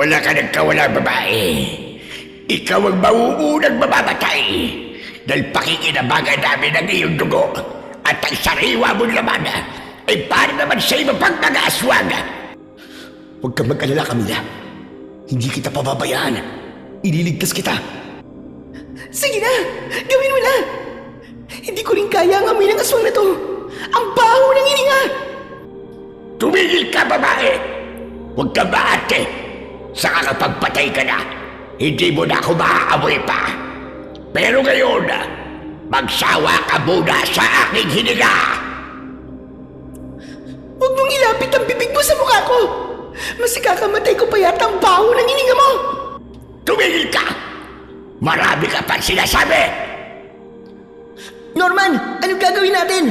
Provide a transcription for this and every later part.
Wala ka nagkawala, babae. Ikaw ang mauunang mamamatay dahil pakikinabangan namin ang iyong dugo at ang sariwa mong laman ay para naman sa iba pang mga aswang. Huwag kang mag-alala, Camila. Hindi kita pababayaan. Ililigtas kita. Sige na! Gawin mo na! Hindi ko rin kaya ang amoy ng aswang na to. Ang baho ng hininga! Tumigil ka, babae! Huwag ka maate! Saka kapag patay ka na, hindi mo na ako maaamoy pa. Pero ngayon, magsawa ka muna sa aking hininga! Huwag mong ilapit ang bibig mo sa mukha ko! Mas ikakamatay ko pa yata ang baho ng hininga mo! Tumigil ka! Marami ka pang sinasabi! Norman, anong gagawin natin?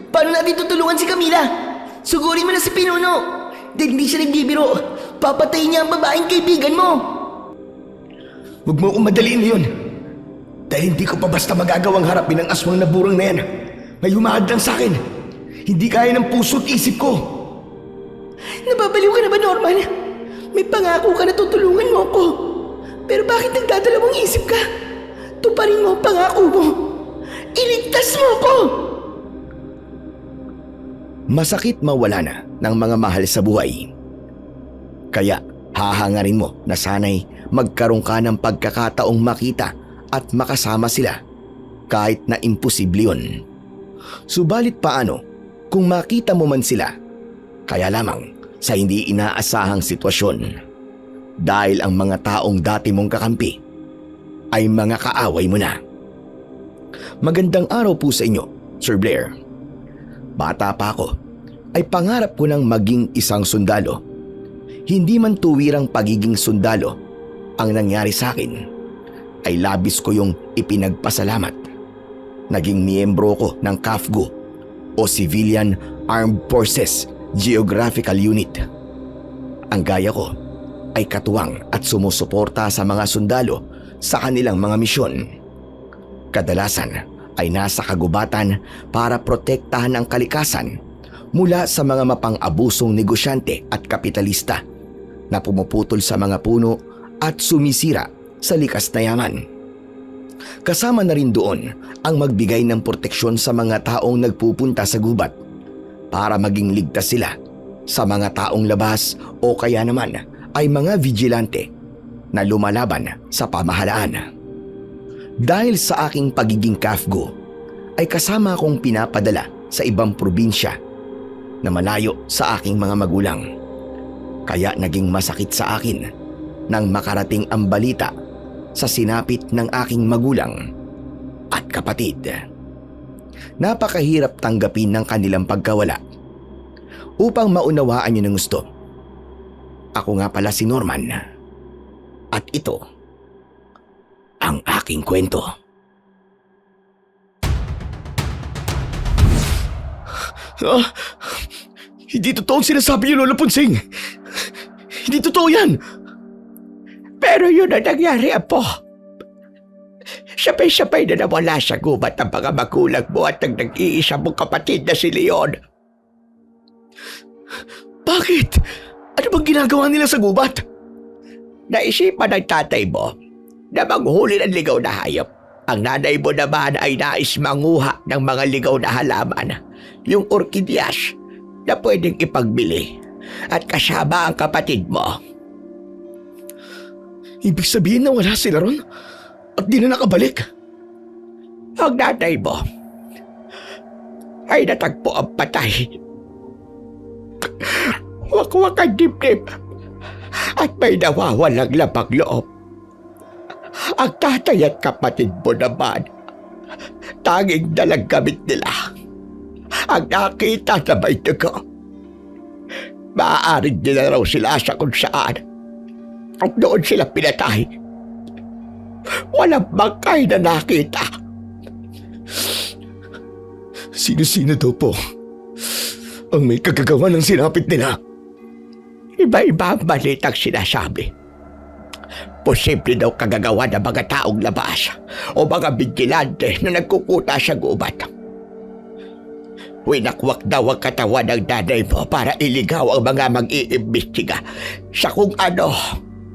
Paano natin tutulungan si Camila? Sugurin mo na si Pinuno. Dahil hindi siya nagbibiro. Papatayin niya ang babaeng kaibigan mo. Huwag mo akong madaliin na yun. Dahil hindi ko pa basta magagawang harapin ang aswang na burang na yan. May humahad lang sa akin. Hindi kaya ng puso't isip ko. Nababaliw ka na ba, Norman? May pangako ka na tutulungan mo ko. Pero bakit nagdadalawang isip ka? Tuparin mo ang pangako mo. Iligtas mo ko! Masakit mawala na ng mga mahal sa buhay. Kaya hahangarin mo na sana'y magkaroon ka ng pagkakataong makita at makasama sila kahit na imposible yun. Subalit paano kung makita mo man sila, kaya lamang sa hindi inaasahang sitwasyon dahil ang mga taong dati mong kakampi ay mga kaaway mo na. Magandang araw po sa inyo, Sir Blair. Bata pa ako, ay pangarap ko ng maging isang sundalo. Hindi man tuwirang pagiging sundalo ang nangyari sa akin, ay labis ko yung ipinagpasalamat. Naging miyembro ko ng CAFGO o Civilian Armed Forces Geographical Unit. Ang gaya ko ay katuwang at sumusuporta sa mga sundalo sa kanilang mga misyon. Kadalasan ay nasa kagubatan para protektahan ang kalikasan mula sa mga mapang-abusong negosyante at kapitalista na pumuputol sa mga puno at sumisira sa likas na yaman. Kasama na rin doon ang magbigay ng proteksyon sa mga taong nagpupunta sa gubat para maging ligtas sila sa mga taong labas o kaya naman ay mga vigilante na lumalaban sa pamahalaan. Dahil sa aking pagiging CAFGO ay kasama akong pinapadala sa ibang probinsya na malayo sa aking mga magulang. Kaya naging masakit sa akin nang makarating ang balita sa sinapit ng aking magulang at kapatid. Napakahirap tanggapin ng kanilang pagkawala. Upang maunawaan niyo ng gusto, ako nga pala si Norman at ito ang aking kwento. Hindi totoo ang sinasabi niyo, Lola Punsing. Hindi totoo yan. Pero yun ang nangyari, Apo. Sabay-sabay na nawala sa gubat ang mga magulang mo at ang nag-iisa mong kapatid na si Leon. Bakit? Ano bang ginagawa nila sa gubat? Naisipan ng tatay mo na manghuli ng ligaw na hayop. Ang nanay mo naman ay nais manguha ng mga ligaw na halaman, yung orkidyas na pwedeng ipagbili, at kasama ang kapatid mo. Ibig sabihin na wala sila ron at di na nakabalik. Ang nanay mo ay natagpo ang patay. Wakwak ang dibdib at may nawawalang lapang loob. Ang tatay at kapatid mo naman, tanging dalang gamit nila ang nakita na may dugo. Maaaring nila raw sila sa kung saan at doon sila pinatay. Walang bangkay na nakita. Sino-sino daw po ang may kagagawa ng sinapit nila? Iba-iba ang balitang sinasabi. Posible daw kagagawa ng mga taong labas o mga bigilante na nagkukuta sa gubat. Winakwak daw ang katawan ng nanay mo para iligaw ang mga mag-iimbestiga sa kung ano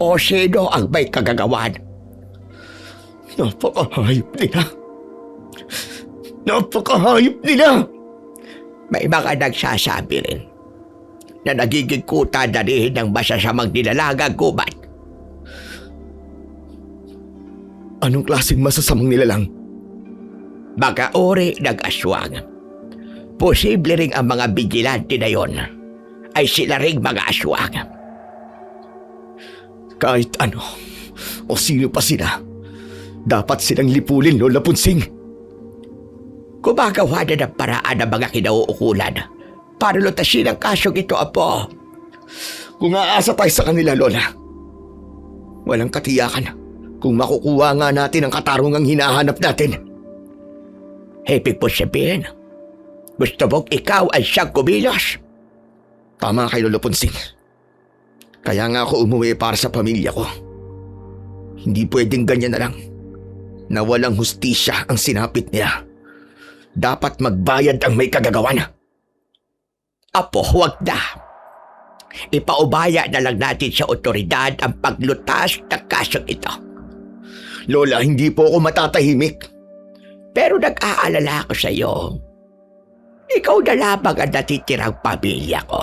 o o sino ang may kagagawan. Napakahayop nila. Napakahayop nila! May mga nagsasabi rin na nagiging kuta na rin ng masasamang nilalagang gubat. Anong klaseng masasamang nilalang? Mga uri ng aswang. Posible ring ang mga bigilante na yon ay sila ring mga aswang. Kahit ano, o sino pa sila, dapat silang lipulin, Lola Punsing. Gumagawa na ng paraan ng mga kinauukulan para lutasin ang kasong ito, Apo. Kung aasa tayo sa kanila, Lola, walang katiyakan kung makukuha nga natin ang katarungang hinahanap natin. Ibig po sabihin, gusto mong ikaw ay siyang kumilos? Tama kay Lola Punsing. Kaya nga ako umuwi para sa pamilya ko. Hindi pwedeng ganyan na lang, na walang hustisya ang sinapit nila. Dapat magbayad ang may kagagawan. Apo, huwag na. Ipaubaya na lang natin sa otoridad ang paglutas ng kasong ito. Lola, hindi po ako matatahimik. Pero nag-aalala ako sa iyo. Ikaw na lamang ang natitirang pamilya ko.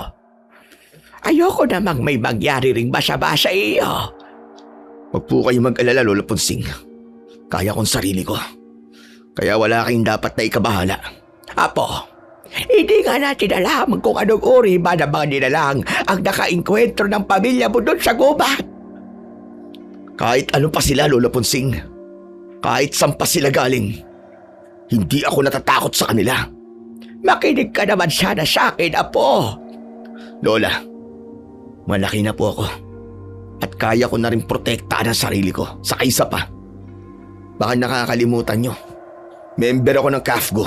Ayoko namang may mangyari ring masama sa iyo. Huwag po kayo mag-alala, Lola Punsing. Kaya kong sarili ko. Kaya wala kayong dapat na ikabahala. Apo, hindi nga natin alam kung anong uri ba ng mga nilalang ang nakainkwentro ng pamilya mo doon sa gubat. Kahit ano pa sila, Lola Punsing. Kahit saan pa sila galing. Hindi ako natatakot sa kanila. Makinig ka naman sana sa akin, Apo. Lola, malaki na po ako. At kaya ko na rin protektahan ang sarili ko. Saka isa pa. Baka nakakalimutan nyo. Member ako ng CAFGO.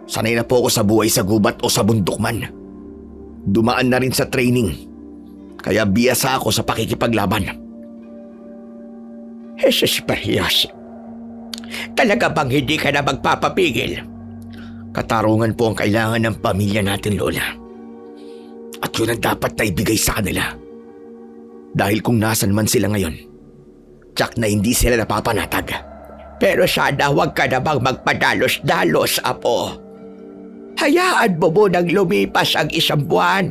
Sanay na po ako sa buhay sa gubat o sa bundok man. Dumaan na rin sa training. Kaya biyasa ako sa pakikipaglaban. Jesus Marios, talaga bang hindi ka na magpapapigil? Katarungan po ang kailangan ng pamilya natin, Lola. At yun ang dapat na ibigay sa kanila. Dahil kung nasan man sila ngayon, tsak na hindi sila napapanatag. Pero sana huwag ka namang magpadalos-dalos, Apo. Hayaan mo munang lumipas ang isang buwan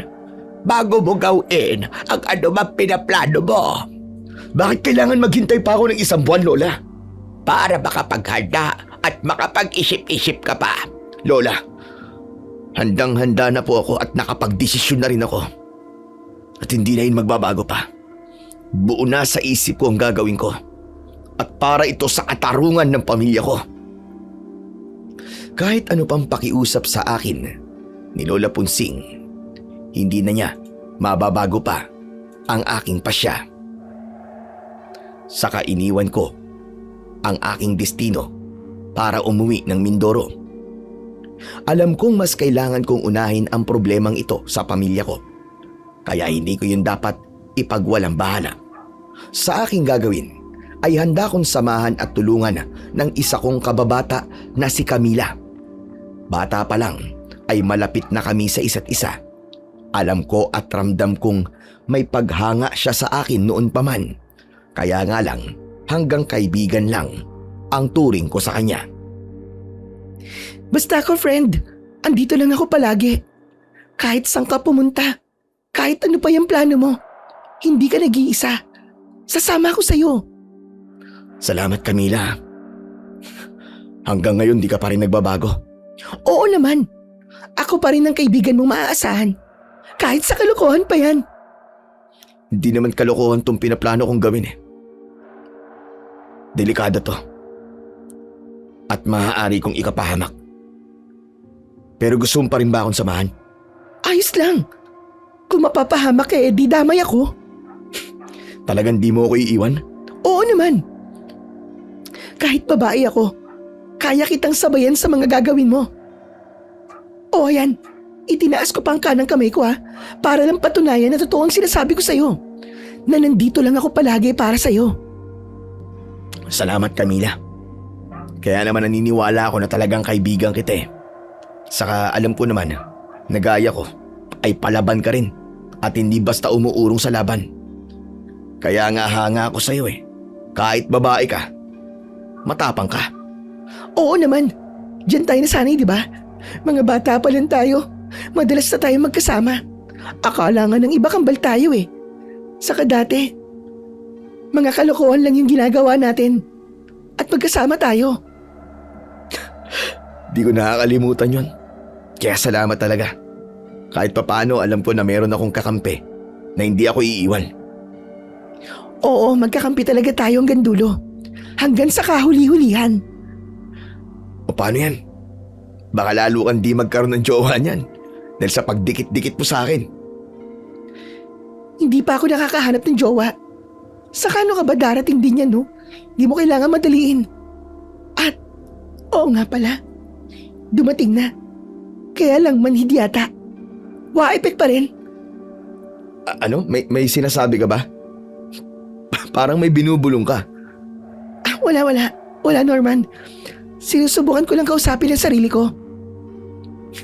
bago mo gawin ang anumang pinaplano mo. Bakit kailangan maghintay pa ako ng isang buwan, Lola? Para makapaghanda at makapag-isip-isip ka pa. Lola, handang-handa na po ako at nakapag-desisyon na rin ako. At hindi na yun magbabago pa. Buo na sa isip ko ang gagawin ko. At para ito sa katarungan ng pamilya ko. Kahit ano pang pakiusap sa akin ni Lola Punsing, hindi na niya mababago pa ang aking pasya. Saka iniwan ko ang aking destino para umuwi ng Mindoro. Alam kong mas kailangan kong unahin ang problemang ito sa pamilya ko. Kaya hindi ko yun dapat ipagwalang bahala. Sa aking gagawin ay handa kong samahan at tulungan ng isa kong kababata na si Camila. Bata pa lang ay malapit na kami sa isa't isa. Alam ko at ramdam kong may paghanga siya sa akin noon pa man. Kaya nga lang hanggang kaibigan lang ang turing ko sa kanya. Basta ako, friend. Andito lang ako palagi. Kahit saan ka pumunta, kahit ano pa yung plano mo, hindi ka nag-iisa. Sasama ako sa'yo. Salamat, Camila. Hanggang ngayon di ka pa rin nagbabago. Oo naman. Ako pa rin ang kaibigan mong maaasahan. Kahit sa kalokohan pa yan. Hindi naman kalokohan tong pinaplano kong gawin eh. Delikado to. At maaari kong ikapahamak. Pero gusto mo pa rin ba akong samahan? Ayos lang. Kung mapapahamak ka di damay ako. Talagang di mo ako iiwan? Oo naman. Kahit babae ako, kaya kitang sabayan sa mga gagawin mo. O ayan, itinaas ko pa ang kanang kamay ko para lang patunayan na totoo ang sinasabi ko sa'yo. Na nandito lang ako palagi para sa'yo. Salamat, Camila. Kaya naman naniniwala ako na talagang kaibigan kita eh. Saka alam ko naman, nagaya ko, ay palaban ka rin at hindi basta umuurong sa laban. Kaya nga hanga ako sa'yo eh. Kahit babae ka, matapang ka. Oo naman. Diyan tayo nasanay, di ba? Mga bata pa lang tayo. Madalas na tayo magkasama. Akala nga ng iba kambal tayo eh. Saka dati, mga kalokohan lang yung ginagawa natin. At magkasama tayo. Di ko nakakalimutan yon. Kaya salamat talaga. Kahit papaano alam ko na meron akong kakampi na hindi ako iiwan. Oo, magkakampi talaga tayo hanggang dulo. Hanggang sa kahuli-hulihan. O paano yan? Baka lalo kang di magkaroon ng jowa niyan dahil sa pagdikit-dikit mo sa akin. Hindi pa ako nakakahanap ng jowa. Saka ano ka ba darating din yan, no? Hindi mo kailangan madaliin. At, oo nga pala, dumating na. Kaya lang manhid yata. Wa-epek pa rin. Ano? May sinasabi ka ba? Parang may binubulong ka. Wala, Norman. Sinusubukan ko lang kausapin ang sarili ko.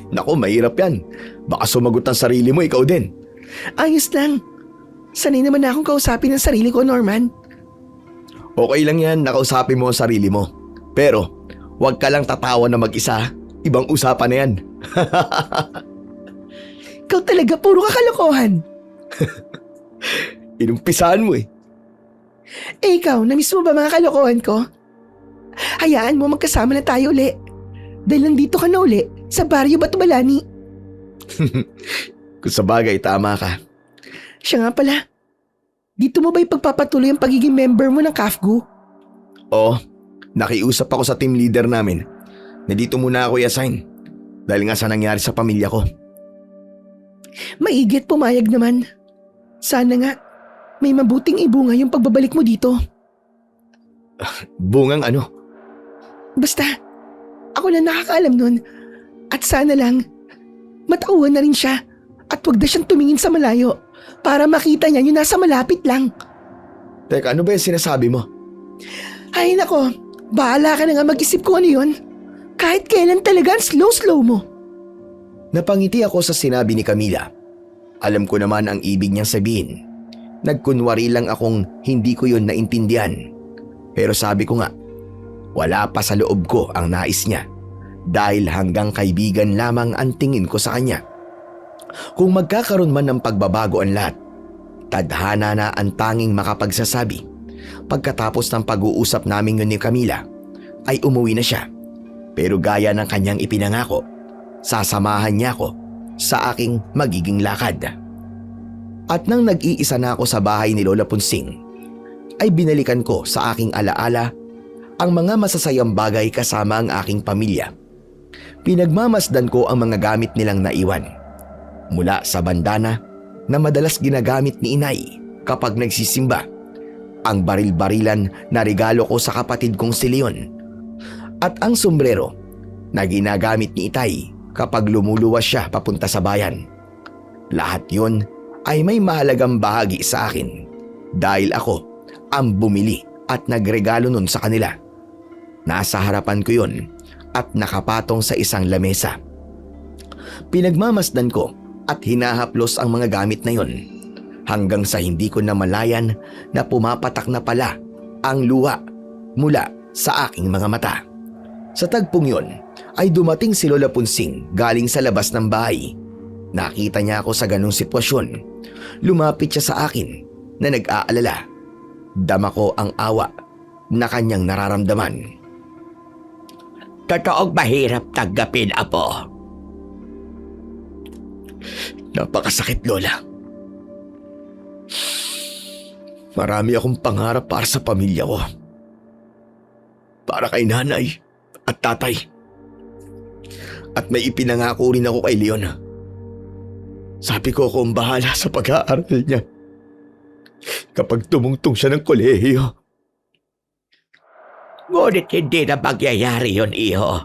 Naku, mahirap yan. Baka sumagot ang sarili mo, ikaw din. Ayos lang. Sanay naman na akong kausapin ang sarili ko, Norman. Okay lang yan, nakausapin mo ang sarili mo. Pero, huwag ka lang tatawa na mag-isa. Ibang usapan na yan. Ikaw talaga, puro kakalokohan. Inumpisahan mo eh. Eh ikaw, namiss mo ba mga kalokohan ko? Hayaan mo magkasama na tayo uli. Dahil nandito ka na uli sa Baryo Batubalani. Kung sa bagay, tama ka. Siya nga pala, dito mo ba ipagpapatuloy ang pagiging member mo ng CAFGU? Oo, nakiusap ako sa team leader namin na dito muna ako i-assign dahil nga sa nangyari sa pamilya ko. Maigit pumayag naman. Sana nga, may mabuting ibunga yung pagbabalik mo dito. Bungang ano? Basta, ako lang nakakaalam nun. At sana lang, matauhan na rin siya at wag na siyang tumingin sa malayo para makita niya yung nasa malapit lang. Teka, ano ba yung sinasabi mo? Ay nako, bahala ka na nga mag-isip kung ano yun. Kahit kailan talaga ang slow-slow mo. Napangiti ako sa sinabi ni Camila. Alam ko naman ang ibig niyang sabihin. Nagkunwari lang akong hindi ko yun naintindihan. Pero sabi ko nga, wala pa sa loob ko ang nais niya dahil hanggang kaibigan lamang ang tingin ko sa kanya. Kung magkakaroon man ng pagbabago ang lahat, tadhana na ang tanging makapagsasabi. Pagkatapos ng pag-uusap namin yun ni Camila, ay umuwi na siya. Pero gaya ng kanyang ipinangako, sasamahan niya ako sa aking magiging lakad. At nang nag-iisa na ako sa bahay ni Lola Punsing, ay binalikan ko sa aking alaala ang mga masasayang bagay kasama ang aking pamilya. Pinagmamasdan ko ang mga gamit nilang naiwan. Mula sa bandana na madalas ginagamit ni inay kapag nagsisimba, ang baril-barilan na regalo ko sa kapatid kong si Leon, at ang sombrero na ginagamit ni itay kapag lumuluwas siya papunta sa bayan. Lahat yun ay may mahalagang bahagi sa akin dahil ako ang bumili at nagregalo nun sa kanila. Nasa harapan ko yun at nakapatong sa isang lamesa. Pinagmamasdan ko at hinahaplos ang mga gamit na yun hanggang sa hindi ko namalayan na pumapatak na pala ang luha mula sa aking mga mata. Sa tagpong yon ay dumating si Lola Punsing galing sa labas ng bahay. Nakita niya ako sa ganung sitwasyon. Lumapit siya sa akin na nag-aalala. Dama ko ang awa na kanyang nararamdaman. Totoong mahirap tanggapin, Apo. Napakasakit, Lola. Marami akong pangarap para sa pamilya ko. Para kay nanay at tatay. At may ipinangako rin ako kay Leon. Sabi ko akong bahala sa pag-aaral niya kapag tumungtong siya ng kolehiyo. Ngunit hindi na mangyayari yun, Iho.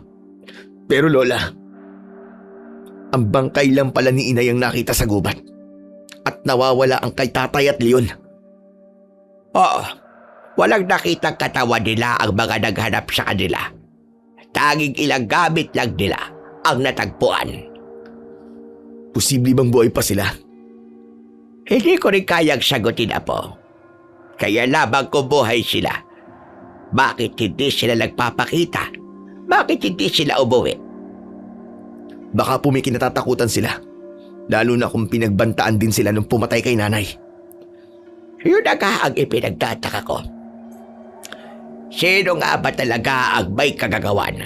Pero Lola, ang bangkay lang pala ni inay ang nakita sa gubat at nawawala ang kay tatay at Leon. Oo, walang nakitang katawan nila ang mga naghanap sa kanila. Tanging ilang gamit lang nila ang natagpuan. Posible bang buhay pa sila? Hindi ko rin kayang sagutin, Apo. Kaya labang kung buhay sila. Bakit hindi sila nagpapakita? Bakit hindi sila umuwi? Baka po may kinatatakutan sila. Lalo na kung pinagbantaan din sila nung pumatay kay nanay. Yun na nga ang ipinagtataka ko. Sino nga ba talaga ang may kagagawan?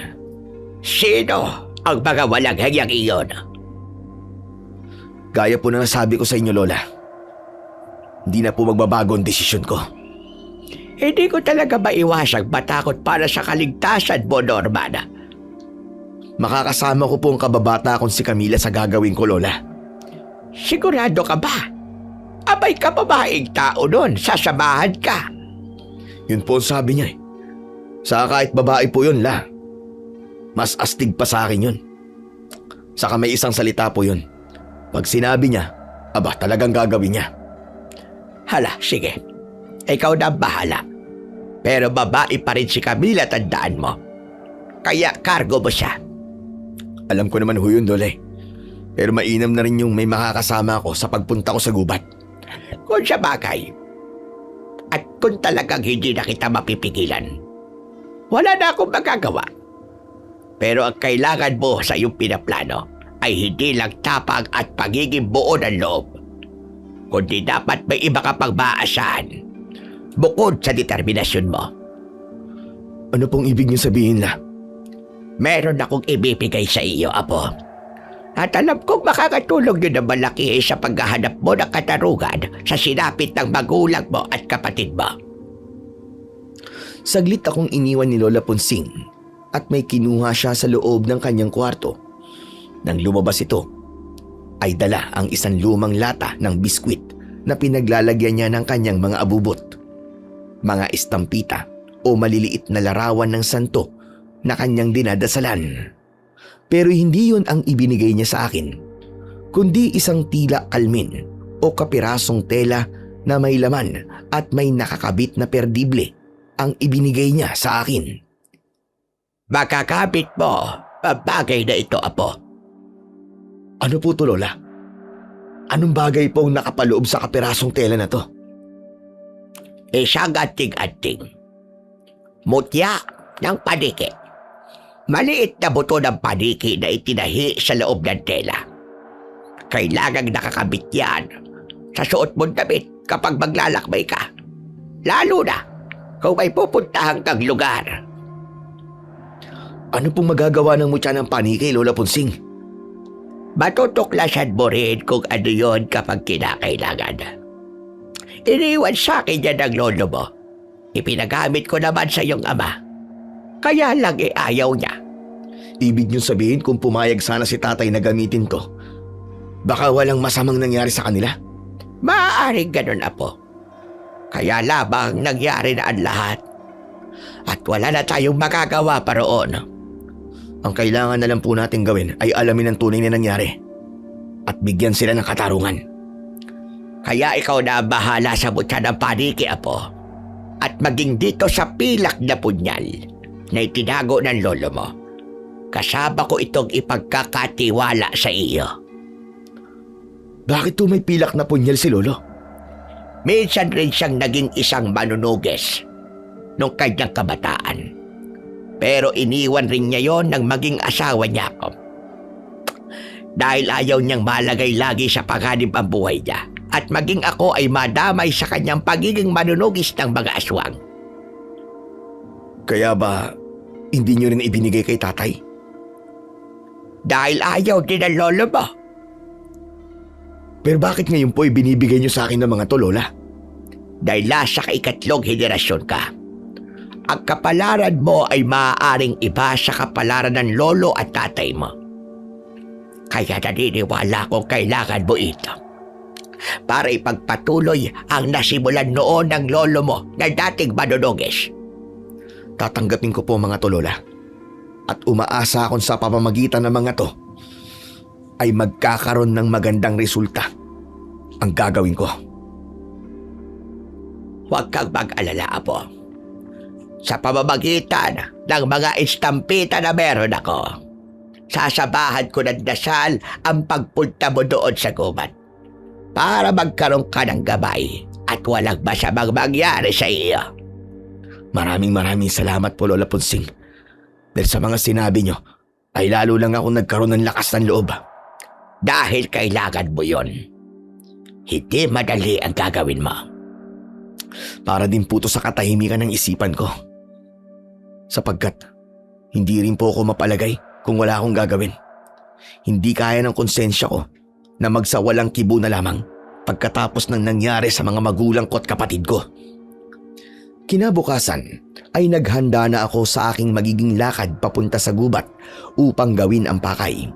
Sino ang mga walang hiyang iyon? Gaya po na nasabi ko sa inyo, Lola. Hindi na po magbabago ang desisyon ko. Hindi ko talaga maiwasang matakot para sa kaligtasan mo, Norman. Makakasama ko po ang kababata kong si Camila sa gagawin ko, Lola. Sigurado ka ba? Abay ka babaeng tao nun, sasamahan ka. Yun po ang sabi niya eh. Saka kahit babae po yun, La. Mas astig pa sa akin yun. Saka may isang salita po yun. Pag sinabi niya, aba talagang gagawin niya. Hala, sige. Ikaw na bahala. Pero babae pa rin si Camila, tandaan mo. Kaya cargo mo siya. Alam ko naman ho yun, Lola. Pero mainam na rin yung may makakasama ako sa pagpunta ko sa gubat. Kung sa bagay. At kung talagang hindi na kita mapipigilan, wala na akong magagawa. Pero ang kailangan mo sa iyong pinaplano ay hindi lang tapang at pagiging buo ng loob, kundi dapat may iba ka pang maaasahan bukod sa determinasyon mo. Ano pong ibig niyo sabihin, La? Meron akong ibibigay sa iyo, Apo. At alam kong makakatulong yun na malaki sa paghahanap mo ng katarungan sa sinapit ng magulang mo at kapatid mo. Saglit akong iniwan ni Lola Ponsing at may kinuha siya sa loob ng kanyang kwarto. Nang lumabas ito, ay dala ang isang lumang lata ng biskwit na pinaglalagyan niya ng kanyang mga abubot, mga estampita o maliliit na larawan ng santo na kanyang dinadasalan. Pero hindi yun ang ibinigay niya sa akin, kundi isang tila kalmin o kapirasong tela na may laman at may nakakabit na perdible ang ibinigay niya sa akin. Makakabit mo ang bagay na ito, Apo. Ano po to, Lola? Anong bagay pong nakapaloob sa kapirasong tela na to? Isang anting-anting. Mutya ng paniki. Maliit na buto ng paniki na itinahi sa loob ng tela. Kailangang nakakabit yan sa suot mong damit kapag maglalakbay ka. Lalo na kung may pupuntahan kang lugar. Ano pong magagawa ng mutya ng paniki, Lola Ponsing? Matutuklasan mo rin kung ano yun kapag kinakailangan. Iniwan sa akin yan ng lolo mo. Ipinagamit ko naman sa iyong ama. Kaya lang ayaw niya. Ibig niyong sabihin kung pumayag sana si tatay na gamitin to, baka walang masamang nangyari sa kanila? Maaaring ganun, Apo. Kaya labang nangyari na ang lahat. At wala na tayong magagawa pa roon. Ang kailangan na lang po natin gawin ay alamin ang tunay na nangyari at bigyan sila ng katarungan. Kaya ikaw na bahala sa mutya ng paniki, Apo. At maging dito sa pilak na punyal na itinago ng lolo mo. Kasama ko itong ipagkakatiwala sa iyo. Bakit to may pilak na punyal si Lolo? Minsan rin siyang naging isang manunuges nung kanyang kabataan. Pero iniwan rin niya yon nang maging asawa niya ako. Dahil ayaw niyang malagay lagi sa panganib ang buhay niya at maging ako ay madamay sa kanyang pagiging manunugis ng mga aswang. Kaya ba hindi niyo rin ibinigay kay tatay? Dahil ayaw din ang lolo mo. Pero bakit ngayon po ibinibigay niyo sa akin ng mga to, Lola? Dahil nasa ikatlong henerasyon ka. Ang kapalaran mo ay maaaring iba sa kapalaran ng lolo at tatay mo. Kaya naniniwala kong kailangan mo ito para ipagpatuloy ang nasimulan noon ng lolo mo na dating manunugis. Tatanggapin ko po mga to, Lola. At umaasa akong sa pamamagitan ng mga to ay magkakaroon ng magandang resulta ang gagawin ko. Huwag kang mag-alala, Apo. Sa pamamagitan ng mga estampita na meron ako, sasabahan ko ng dasal ang pagpunta mo doon sa gubat para magkaroon ka ng gabay at walang masamang mangyari sa iyo. Maraming salamat po, Lola Ponsing. Dahil sa mga sinabi nyo, ay lalo lang ako nagkaroon ng lakas ng loob. Dahil kailangan mo yon. Hindi madali ang gagawin mo. Para din po to sa katahimikan ng isipan ko. Sapagkat hindi rin po ako mapalagay kung wala akong gagawin. Hindi kaya ng konsensya ko na magsawalang kibo na lamang pagkatapos ng nangyari sa mga magulang ko at kapatid ko. Kinabukasan ay naghanda na ako sa aking magiging lakad papunta sa gubat upang gawin ang pakay.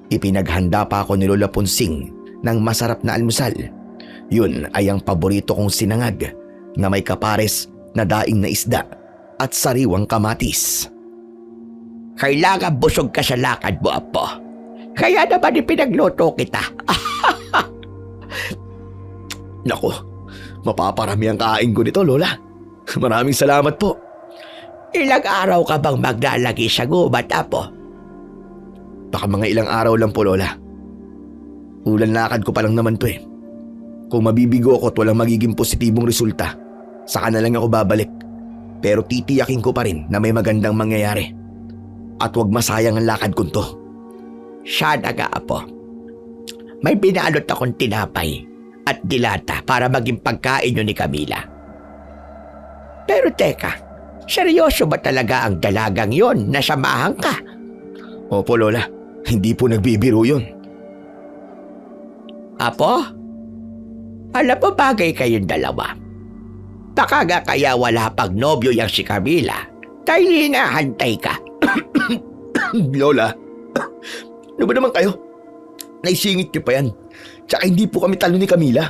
Ipinaghanda pa ako ni Lola Ponsing ng masarap na almusal. Yun ay ang paborito kong sinangag na may kapares na daing na isda at sariwang kamatis. Kailangan busog ka sa lakad mo, Apo. Kaya naman ipinagluto kita. Nako, mapaparami ang kain ko nito, Lola. Maraming salamat po. Ilang araw ka bang maglalagi sa gubat, Apo? Baka mga ilang araw lang po, Lola. Ulan lakad ko pa lang naman to eh. Kung mabibigo ako at walang magiging positibong resulta, saka na lang ako babalik. Pero titiyakin ko pa rin na may magandang mangyayari. At huwag masayang ang lakad ko to. Sana nga, Apo. May binalot akong tinapay at dilata para maging pagkain nyo ni Camila. Pero teka, seryoso ba talaga ang dalagang yon na samahan ka? Opo, Lola. Hindi po nagbibiro yun. Apo? Alam mo bagay kayong dalawa. Baka nga kaya wala pang nobyo yang si Camila dahil hinahantay ka. Lola, ano ba naman kayo? Naisingit niyo pa yan. Tsaka hindi po kami talo ni Camila.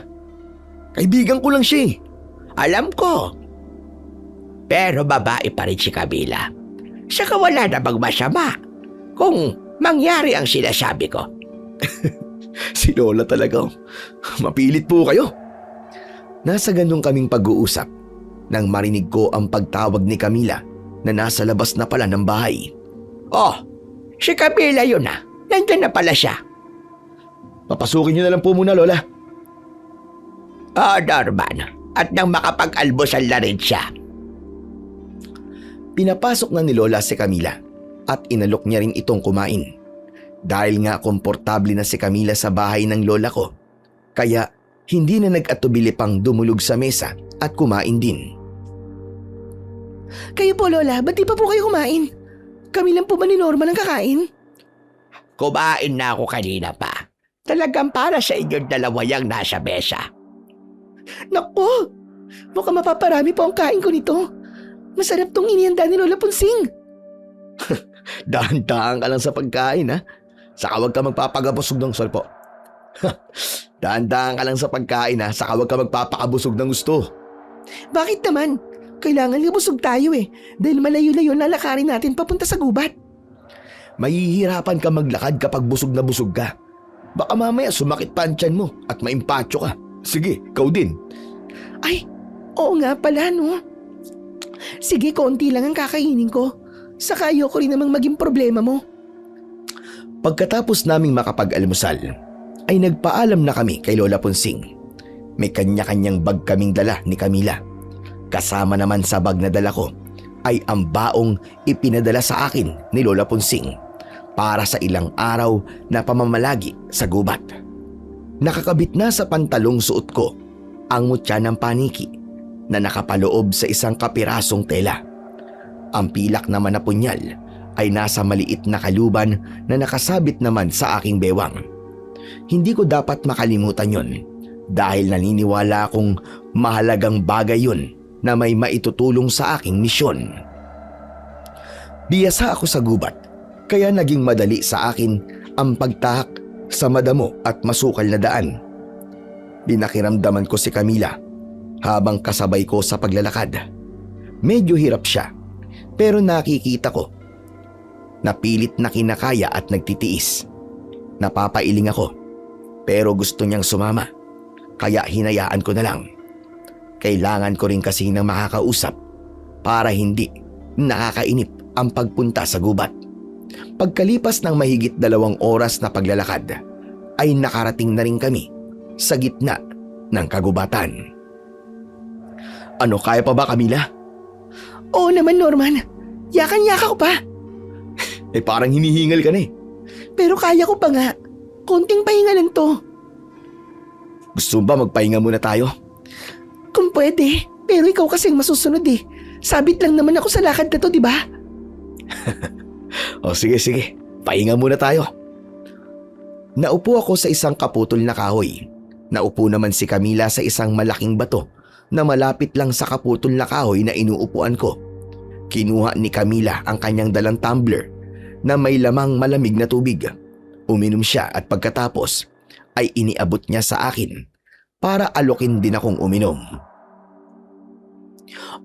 Kaibigan ko lang siya eh. Alam ko. Pero babae pa rin si Camila. Saka wala namang masama kung mangyari ang sinasabi ko. Si Lola talaga. Mapilit po kayo. Nasa ganun kaming pag-uusap nang marinig ko ang pagtawag ni Camila na nasa labas na pala ng bahay. Oh, si Camila yun na. Nandyan na pala siya. Papasukin niyo na lang po muna, Lola. Norman. At nang makapag-almusal na rin siya. Pinapasok na ni Lola si Camila at inalok niya rin itong kumain. Dahil nga komportable na si Camila sa bahay ng lola ko, kaya hindi na nag-atubili pang dumulog sa mesa at kumain din. Kayo po, Lola, ba't di pa po kayo kumain? Kami lang po ba ni Norman ang kakain? Kumain na ako kanina pa. Talagang para sa inyong dalawa yang nasa mesa. Naku, mukhang mapaparami po ang kain ko nito. Masarap tong inihanda ni Lola Ponsing. Dahan-dahan ka lang sa pagkain, ha? Saka huwag ka magpapakabusog ng solpo. Dahan-dahan ka lang sa pagkain, ha? Saka huwag ka magpapakabusog ng gusto. Bakit naman? Kailangan libusog tayo eh. Dahil malayo-layo lalakarin natin papunta sa gubat. Mahihirapan ka maglakad kapag busog na busog ka. Baka mamaya sumakit pa ang tiyan mo at maimpatyo ka. Sige, ikaw din. Ay, oo nga pala no. Sige, konti lang ang kakainin ko. Saka ayoko rin namang maging problema mo. Pagkatapos naming makapag-almusal, ay nagpaalam na kami kay Lola Ponsing. May kanya-kanyang bag kaming dala ni Camila. Kasama naman sa bag na dala ko ay ang baong ipinadala sa akin ni Lola Ponsing para sa ilang araw na pamamalagi sa gubat. Nakakabit na sa pantalong suot ko ang mutya ng paniki na nakapaloob sa isang kapirasong tela. Ang pilak naman na punyal ay nasa maliit na kaluban na nakasabit naman sa aking bewang. Hindi ko dapat makalimutan yon dahil naniniwala akong mahalagang bagay yun na may maitutulong sa aking misyon. Biyasa ako sa gubat kaya naging madali sa akin ang pagtahak sa madamo at masukal na daan. Binakiramdaman ko si Camila habang kasabay ko sa paglalakad. Medyo hirap siya pero nakikita ko na pilit na kinakaya at nagtitiis. Napapailing ako pero gusto niyang sumama kaya hinayaan ko na lang. Kailangan ko rin kasi ng makakausap para hindi nakakainip ang pagpunta sa gubat. Pagkalipas ng mahigit 2 oras na paglalakad ay nakarating na rin kami sa gitna ng kagubatan. Ano, kaya pa ba, Camila? Oo naman, Norman. Yakan-yaka ko pa. Parang hinihingal ka na eh. Pero kaya ko pa nga. Konting pahinga lang to. Gusto mo ba magpahinga muna tayo? Kung pwede. Pero ikaw kasing masusunod eh. Sabit lang naman ako sa lakad na to, di ba? O sige. Pahinga muna tayo. Naupo ako sa isang kaputol na kahoy. Naupo naman si Camila sa isang malaking bato na malapit lang sa kaputol na kahoy na inuupuan ko. Kinuha ni Camila ang kanyang dalang tumbler na may lamang malamig na tubig. Uminom siya at pagkatapos ay iniabot niya sa akin para alokin din akong uminom.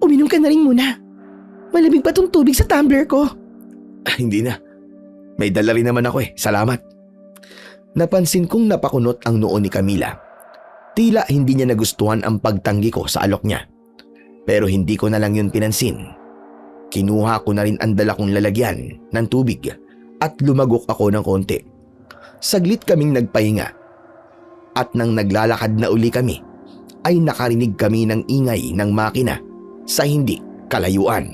Uminom ka na rin muna. Malamig pa tong tubig sa tumbler ko. Hindi na. May dala rin naman ako Salamat. Napansin kong napakunot ang noo ni Camila. Tila hindi niya nagustuhan ang pagtanggi ko sa alok niya. Pero hindi ko na lang yun pinansin. Kinuha ko na rin ang dala kong lalagyan ng tubig at lumagok ako ng konti. Saglit kaming nagpahinga. At nang naglalakad na uli kami, ay nakarinig kami ng ingay ng makina sa hindi kalayuan.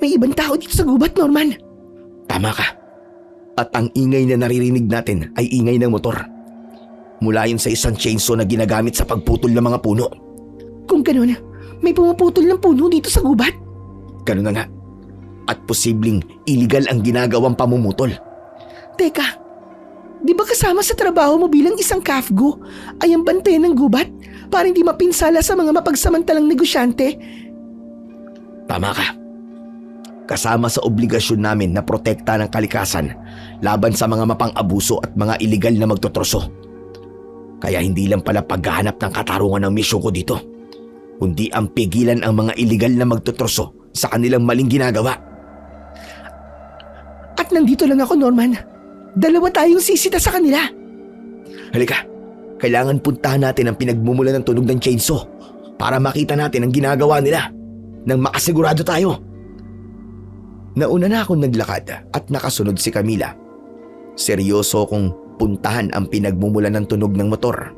May ibang tao dito sa gubat, Norman. Tama ka. At ang ingay na naririnig natin ay ingay ng motor. Mula yun sa isang chainsaw na ginagamit sa pagputol ng mga puno. Kung ganun, may pumuputol ng puno dito sa gubat. Ganun na nga. At posibleng illegal ang ginagawang pamumutol. Teka, di ba kasama sa trabaho mo bilang isang kafgo ay ang bantayan ng gubat para hindi mapinsala sa mga mapagsamantalang negosyante? Tama ka. Kasama sa obligasyon namin na protekta ng kalikasan laban sa mga mapang-abuso at mga iligal na magtotroso. Kaya hindi lang pala paghahanap ng katarungan ng misyon ko dito, kundi ang pigilan ang mga iligal na magtotroso sa kanilang maling ginagawa. At nandito lang ako, Norman. Dalawa tayong sisita sa kanila. Halika, kailangan puntahan natin ang pinagmumula ng tunog ng chainsaw para makita natin ang ginagawa nila nang makasigurado tayo. Nauna na akong naglakad at nakasunod si Camila. Seryoso kong puntahan ang pinagmumula ng tunog ng motor.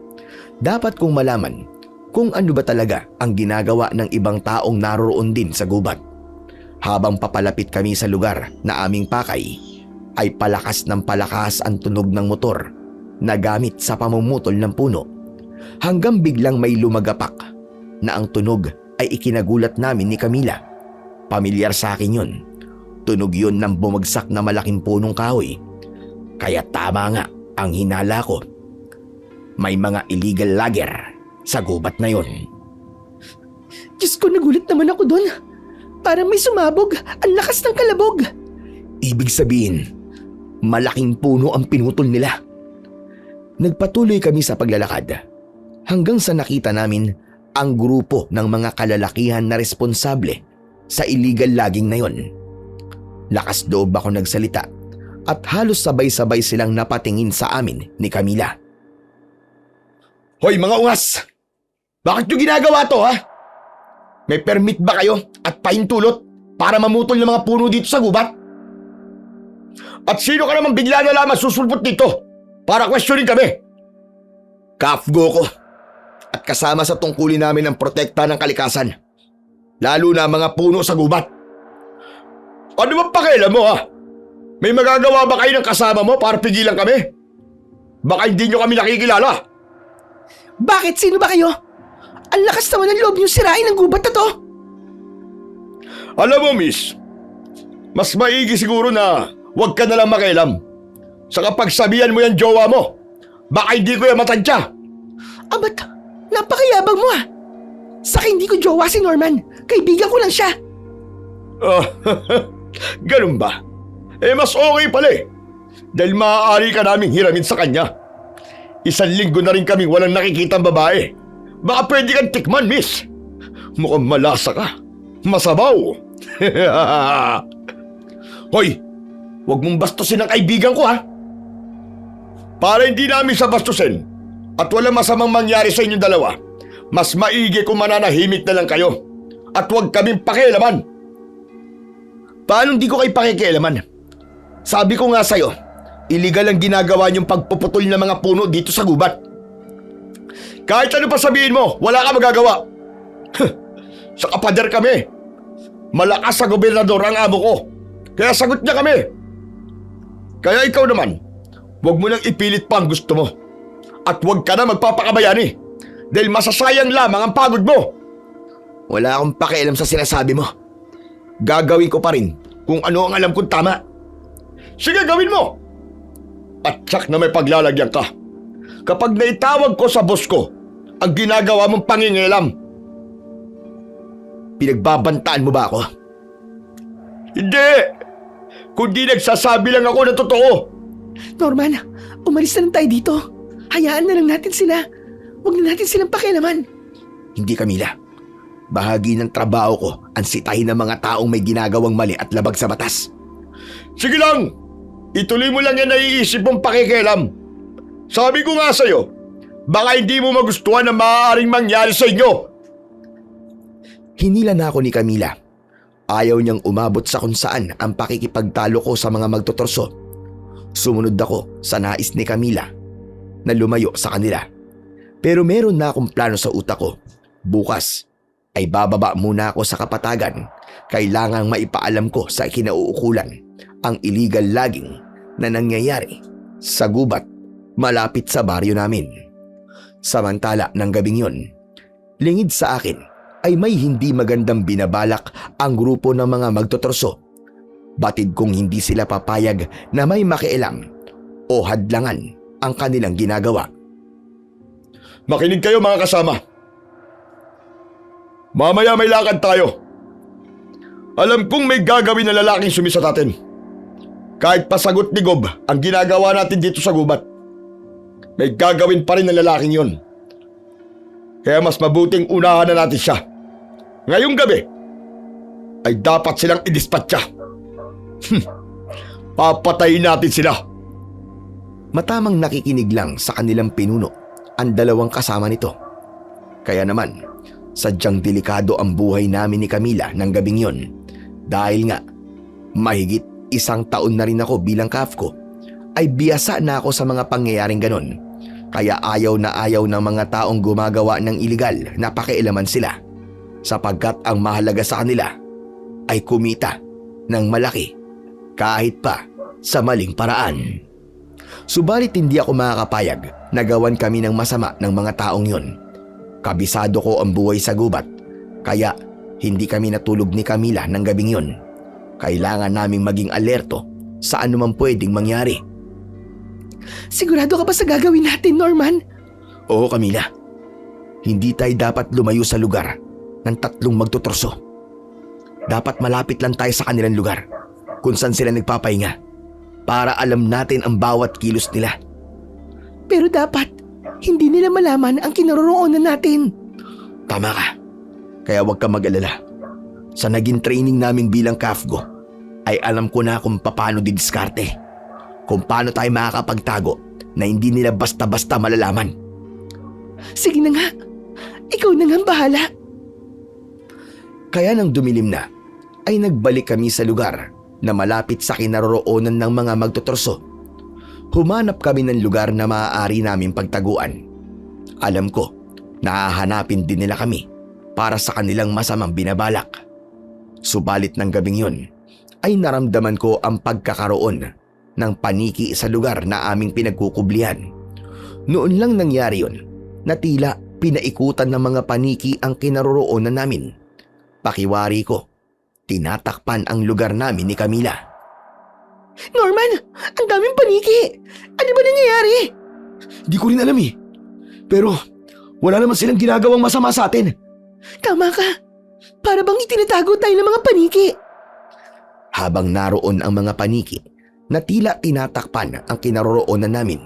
Dapat kong malaman kung ano ba talaga ang ginagawa ng ibang taong naroroon din sa gubat. Habang papalapit kami sa lugar na aming pakay, ay palakas ng palakas ang tunog ng motor na gamit sa pamumutol ng puno. Hanggang biglang may lumagapak na ang tunog ay ikinagulat namin ni Camila. Pamilyar sa akin yun. Tunog yun ng bumagsak na malaking punong kahoy. Kaya tama nga ang hinala ko. May mga illegal logger sa gubat na yun. Diyos ko, nagulat naman ako doon. Parang may sumabog. Ang lakas ng kalabog. Ibig sabihin, malaking puno ang pinutol nila. Nagpatuloy kami sa paglalakad hanggang sa nakita namin ang grupo ng mga kalalakihan na responsable sa illegal logging na yon. Lakas loob ako nagsalita at halos sabay-sabay silang napatingin sa amin ni Camila. Hoy mga ungas! Bakit nyo ginagawa to ha? May permit ba kayo at pahintulot para mamutol ng mga puno dito sa gubat? At sino ka naman bigla na lamang susulpot dito para questionin kami? Kafgo ko at kasama sa tungkulin namin ang protekta ng kalikasan, lalo na mga puno sa gubat. Ano ba pakialam mo ha? May magagawa ba kayo ng kasama mo para pigilan kami? Baka hindi nyo kami nakikilala. Bakit? Sino ba kayo? Ang lakas naman ng loob niyo sirain ang gubat na to. Alam mo, miss, mas maigi siguro na huwag ka nalang makialam. Sa kapag sabihan mo yan jowa mo, baka hindi ko yan matansya. Ba't napakayabang mo ah. Saka hindi ko jowa si Norman. Kaibigan ko lang siya. Ganun ba? Mas okay pala dahil maaari ka naming hiramin sa kanya. 1 linggo na rin kaming walang nakikitang babae. Baka pwede kang tikman, miss. Mukhang malasa ka. Masabaw. Hoy, huwag mong bastusin ang kaibigan ko ha. Para hindi namin siya bastusin at walang masamang mangyari sa inyong dalawa, mas maigi kung mananahimik na lang kayo at huwag kaming pakialaman. Paano hindi ko kayo pakikialaman? Sabi ko nga sa'yo, illegal ang ginagawa niyong pagpuputol ng mga puno dito sa gubat. Kahit ano pa sabihin mo, wala ka magagawa. Sa kapader kami. Malakas sa gobernador ang amo ko. Kaya sagot niya kami. Kaya ikaw naman, huwag mo nang ipilit pa ang gusto mo. At huwag ka na magpapakabayani. Dahil masasayang lamang ang pagod mo. Wala akong pakialam sa sinasabi mo. Gagawin ko pa rin kung ano ang alam kong tama. Sige, gawin mo. At tsak na may paglalagyan ka. Kapag naitawag ko sa boss ko ang ginagawa mong pangingialam. Pinagbabantaan mo ba ako? Hindi! Kundi nagsasabi lang ako na totoo. Norman, umalis na lang tayo dito. Hayaan na lang natin sila. Huwag na natin silang pakialaman. Hindi, Camila. Bahagi ng trabaho ko ang sitahin ng mga taong may ginagawang mali at labag sa batas. Sige lang! Ituloy mo lang yan naiisip mong pakikialam. Sabi ko nga sa'yo, baka hindi mo magustuhan ang maaaring mangyari sa inyo. Hinila na ako ni Camila. Ayaw niyang umabot sa kung saan ang pakikipagtalo ko sa mga magtotorso. Sumunod ako sa nais ni Camila na lumayo sa kanila. Pero meron na akong plano sa utak ko. Bukas ay bababa muna ako sa kapatagan. Kailangang maipaalam ko sa kinauukulan ang illegal logging na nangyayari sa gubat malapit sa baryo namin. Samantala ng gabing yon, lingid sa akin ay may hindi magandang binabalak ang grupo ng mga magtotorso. Batid kong hindi sila papayag na may makialam o hadlangan ang kanilang ginagawa. Makinig kayo mga kasama. Mamaya may lakad tayo. Alam kong may gagawin na lalaking sumisat atin. Kahit pasagot ni Gob ang ginagawa natin dito sa gubat, may gagawin pa rin ng lalaking yon. Kaya mas mabuting unahan na natin siya. Ngayong gabi ay dapat silang idispatcha. Papatayin natin sila. Matamang nakikinig lang sa kanilang pinuno ang dalawang kasama nito. Kaya naman, sadyang delikado ang buhay namin ni Camila ng gabing yon. Dahil nga, mahigit 1 taon na rin ako bilang kafko, ay biyasa na ako sa mga pangyayaring ganon. Kaya ayaw na ayaw ng mga taong gumagawa ng iligal na pakialaman sila. Sapagkat ang mahalaga sa kanila ay kumita ng malaki kahit pa sa maling paraan. Subalit hindi ako makakapayag na gawan kami ng masama ng mga taong yon. Kabisado ko ang buhay sa gubat, kaya hindi kami natulog ni Camila ng gabing yon. Kailangan naming maging alerto sa anumang pwedeng mangyari. Sigurado ka ba sa gagawin natin, Norman? Oo, Camila. Hindi tayo dapat lumayo sa lugar ng 3 magtutorso. Dapat malapit lang tayo sa kanilang lugar kung saan sila nagpapahinga para alam natin ang bawat kilos nila. Pero dapat, hindi nila malaman ang kinaroroonan natin. Tama ka. Kaya huwag ka mag-alala. Sa naging training naming bilang kafgo, ay alam ko na kung paano didiskarte. Kung paano tayo makakapagtago na hindi nila basta-basta malalaman. Sige na nga. Ikaw na nga ang bahala. Kaya nang dumilim na, ay nagbalik kami sa lugar na malapit sa kinaroroonan ng mga magtotorso. Humanap kami ng lugar na maaari namin pagtaguan. Alam ko, nahahanapin din nila kami para sa kanilang masamang binabalak. Subalit ng gabing yon, ay naramdaman ko ang pagkakaroon ng paniki sa lugar na aming pinagkukublihan. Noon lang nangyari yon na tila pinaikutan ng mga paniki ang kinaroroonan namin. Pakiwari ko, tinatakpan ang lugar namin ni Camila. Norman, ang daming paniki. Ano ba nangyayari? Di ko rin alam eh. Pero wala naman silang ginagawang masama sa atin. Tama ka. Para bang itinatago tayo ng mga paniki. Habang naroon ang mga paniki na tila tinatakpan ang kinaroroonan namin,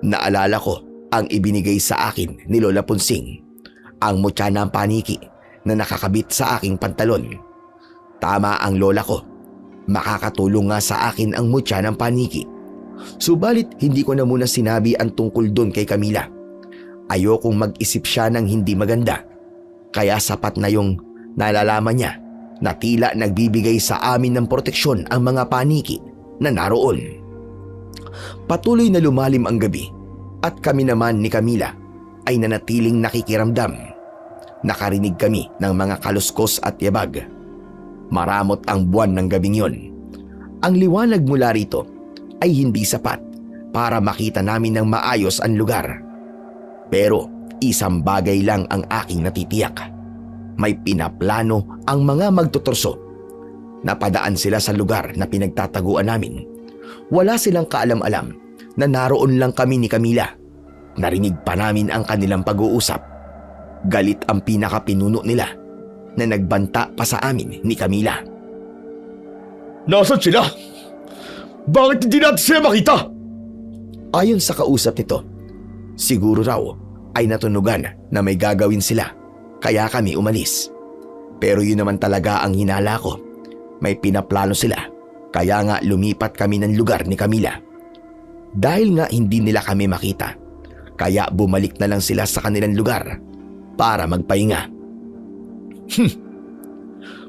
naalala ko ang ibinigay sa akin ni Lola Punsing, ang mutya ng paniki na nakakabit sa aking pantalon. Tama ang lola ko, makakatulong nga sa akin ang mutya ng paniki. Subalit hindi ko na muna sinabi ang tungkol doon kay Camila. Ayokong mag-isip siya ng hindi maganda, kaya sapat na yung nalalaman niya na tila nagbibigay sa amin ng proteksyon ang mga paniki na naroon. Patuloy na lumalim ang gabi at kami naman ni Camila ay nanatiling nakikiramdam. nakarinig kami ng mga kaluskos at yabag. Maramot ang buwan ng gabing yon. Ang liwanag mula rito ay hindi sapat para makita namin ng maayos ang lugar. Pero isang bagay lang ang aking natitiyak. May pinaplano ang mga magtuturso. Napadaan sila sa lugar na pinagtataguan namin. Wala silang kaalam-alam na naroon lang kami ni Camila. Narinig pa namin ang kanilang pag-uusap. Galit ang pinakapinuno nila na nagbanta pa sa amin ni Camila. Nasaan sila? Bakit hindi natin sila makita? Ayon sa kausap nito, siguro raw ay natunugan na may gagawin sila kaya kami umalis. Pero yun naman talaga ang hinala ko. May pinaplano sila kaya nga lumipat kami ng lugar ni Camila. Dahil nga hindi nila kami makita, kaya bumalik na lang sila sa kanilang lugar para magpahinga.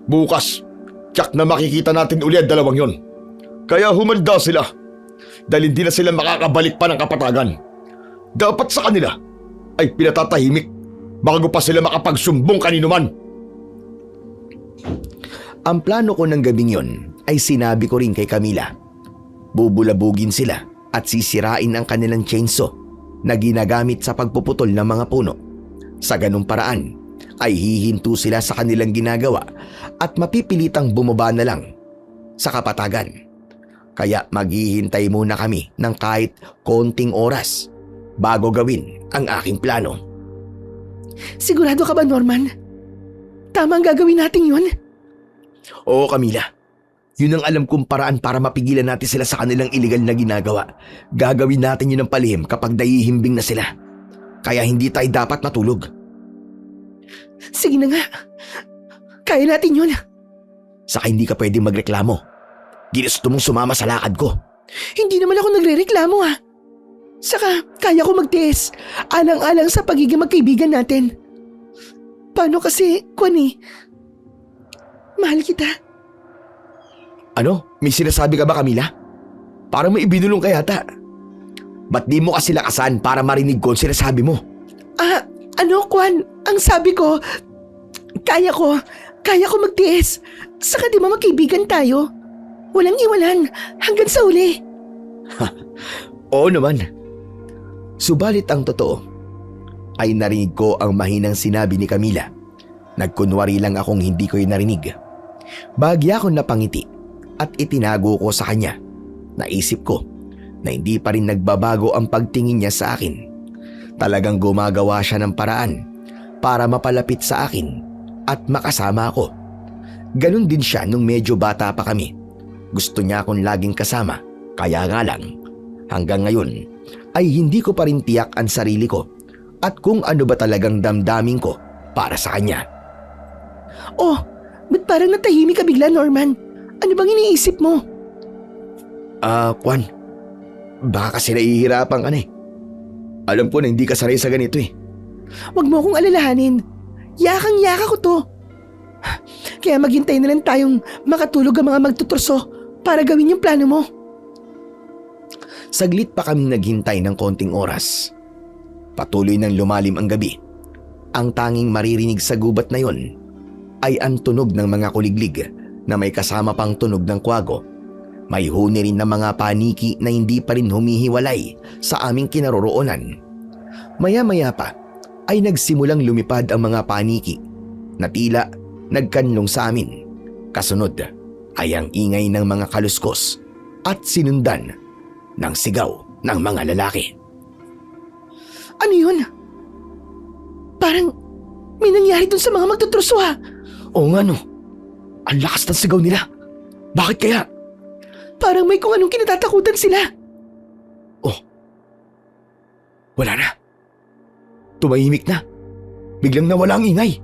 Bukas, tiyak na makikita natin uli ang dalawang yon. Kaya humanda sila dahil hindi na sila makakabalik pa ng kapatagan. Dapat sa kanila ay pinatatahimik bago pa sila makapagsumbong kanino man. Ang plano ko ng gabing yon ay sinabi ko rin kay Camila. Bubulabugin sila at sisirain ang kanilang chainsaw na ginagamit sa pagpuputol ng mga puno. Sa ganung paraan ay hihinto sila sa kanilang ginagawa at mapipilitang bumaba na lang sa kapatagan. Kaya maghihintay muna kami ng kahit konting oras bago gawin ang aking plano. Sigurado ka ba, Norman? Tama ang gagawin natin yun? Oo, Camila. Yun ang alam kong paraan para mapigilan natin sila sa kanilang iligal na ginagawa. Gagawin natin yun ng palihim kapag nahihimbing na sila. Kaya hindi tayo dapat matulog. Sige na nga. Kaya natin yun. Saka hindi ka pwedeng magreklamo. Ginusto mong sumama sa lakad ko. Hindi naman ako nagre-reklamo ah. Saka kaya ko magtiis. Alang-alang sa pagiging magkaibigan natin. Paano kasi, Kwani? Mahal kita. Ano? May sinasabi ka ba, Camila? Parang may ibinulong ka yata. Ba't di mo kasi lakasan para marinig ko ang sinasabi mo? Kwan? Ang sabi ko, kaya ko magtiis. Saka di ba magkaibigan tayo? Walang iwanan hanggang sa uli. Oo naman. Subalit ang totoo ay narinig ko ang mahinang sinabi ni Camila. Nagkunwari lang akong hindi ko yung narinig. Bagya akong napangiti at itinago ko sa kanya. Naisip ko na hindi pa rin nagbabago ang pagtingin niya sa akin. Talagang gumagawa siya ng paraan para mapalapit sa akin at makasama ako. Ganon din siya nung medyo bata pa kami. Gusto niya akong laging kasama, kaya nga lang hanggang ngayon ay hindi ko pa rin tiyak ang sarili ko at kung ano ba talagang damdamin ko para sa kanya. Oh, ba't parang natahimik ka bigla, Norman? Ano bang iniisip mo? Kwan, baka kasi nahihirapan ka na eh. Alam ko na hindi ka sanay sa ganito eh. Huwag mo akong alalahanin. Yakang-yaka ko to. Kaya maghintay na lang tayong makatulog ang mga magtuturso para gawin yung plano mo. Saglit pa kaming naghintay ng konting oras. Patuloy nang lumalim ang gabi. Ang tanging maririnig sa gubat na yon ay ang tunog ng mga kuliglig na may kasama pang tunog ng kwago. May huni rin na mga paniki na hindi pa rin humihiwalay sa aming kinaroroonan. Maya-maya pa ay nagsimulang lumipad ang mga paniki na tila nagkanlong sa amin. Kasunod ay ang ingay ng mga kaluskos at sinundan ng sigaw ng mga lalaki. Ano yun? Parang may nangyari dun sa mga magtuturso ha. Oo nga no, ang lakas ng sigaw nila. Bakit kaya? Parang may kung anong kinatatakutan sila. Oh, wala na. Tumahimik na. Biglang nawala ang ingay.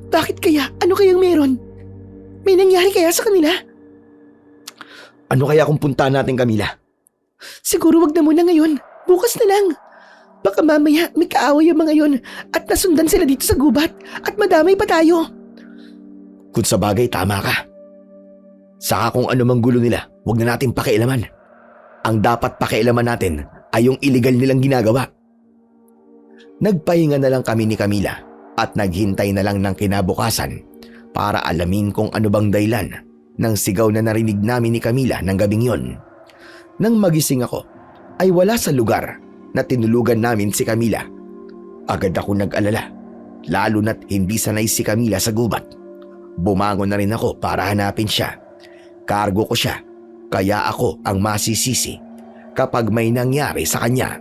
Bakit kaya? Ano kayang meron? May nangyari kaya sa kanila? Ano kaya kung puntahan natin, Camila? Siguro wag na muna ngayon. Bukas na lang. Baka mamaya may kaaway yung mga yon at nasundan sila dito sa gubat at madamay pa tayo. Kung sa bagay, tama ka. Saka kung ano mang gulo nila, huwag na natin pakialaman. Ang dapat pakialaman natin ay yung iligal nilang ginagawa. Nagpahinga na lang kami ni Camila at naghintay na lang ng kinabukasan para alamin kung ano bang dahilan ng sigaw na narinig namin ni Camila ng gabing yon. Nang magising ako ay wala sa lugar na tinulugan namin si Camila. Agad ako nag-alala, lalo na't hindi sanay si Camila sa gubat. Bumangon na rin ako para hanapin siya. Kargo ko siya, kaya ako ang masisisi kapag may nangyari sa kanya.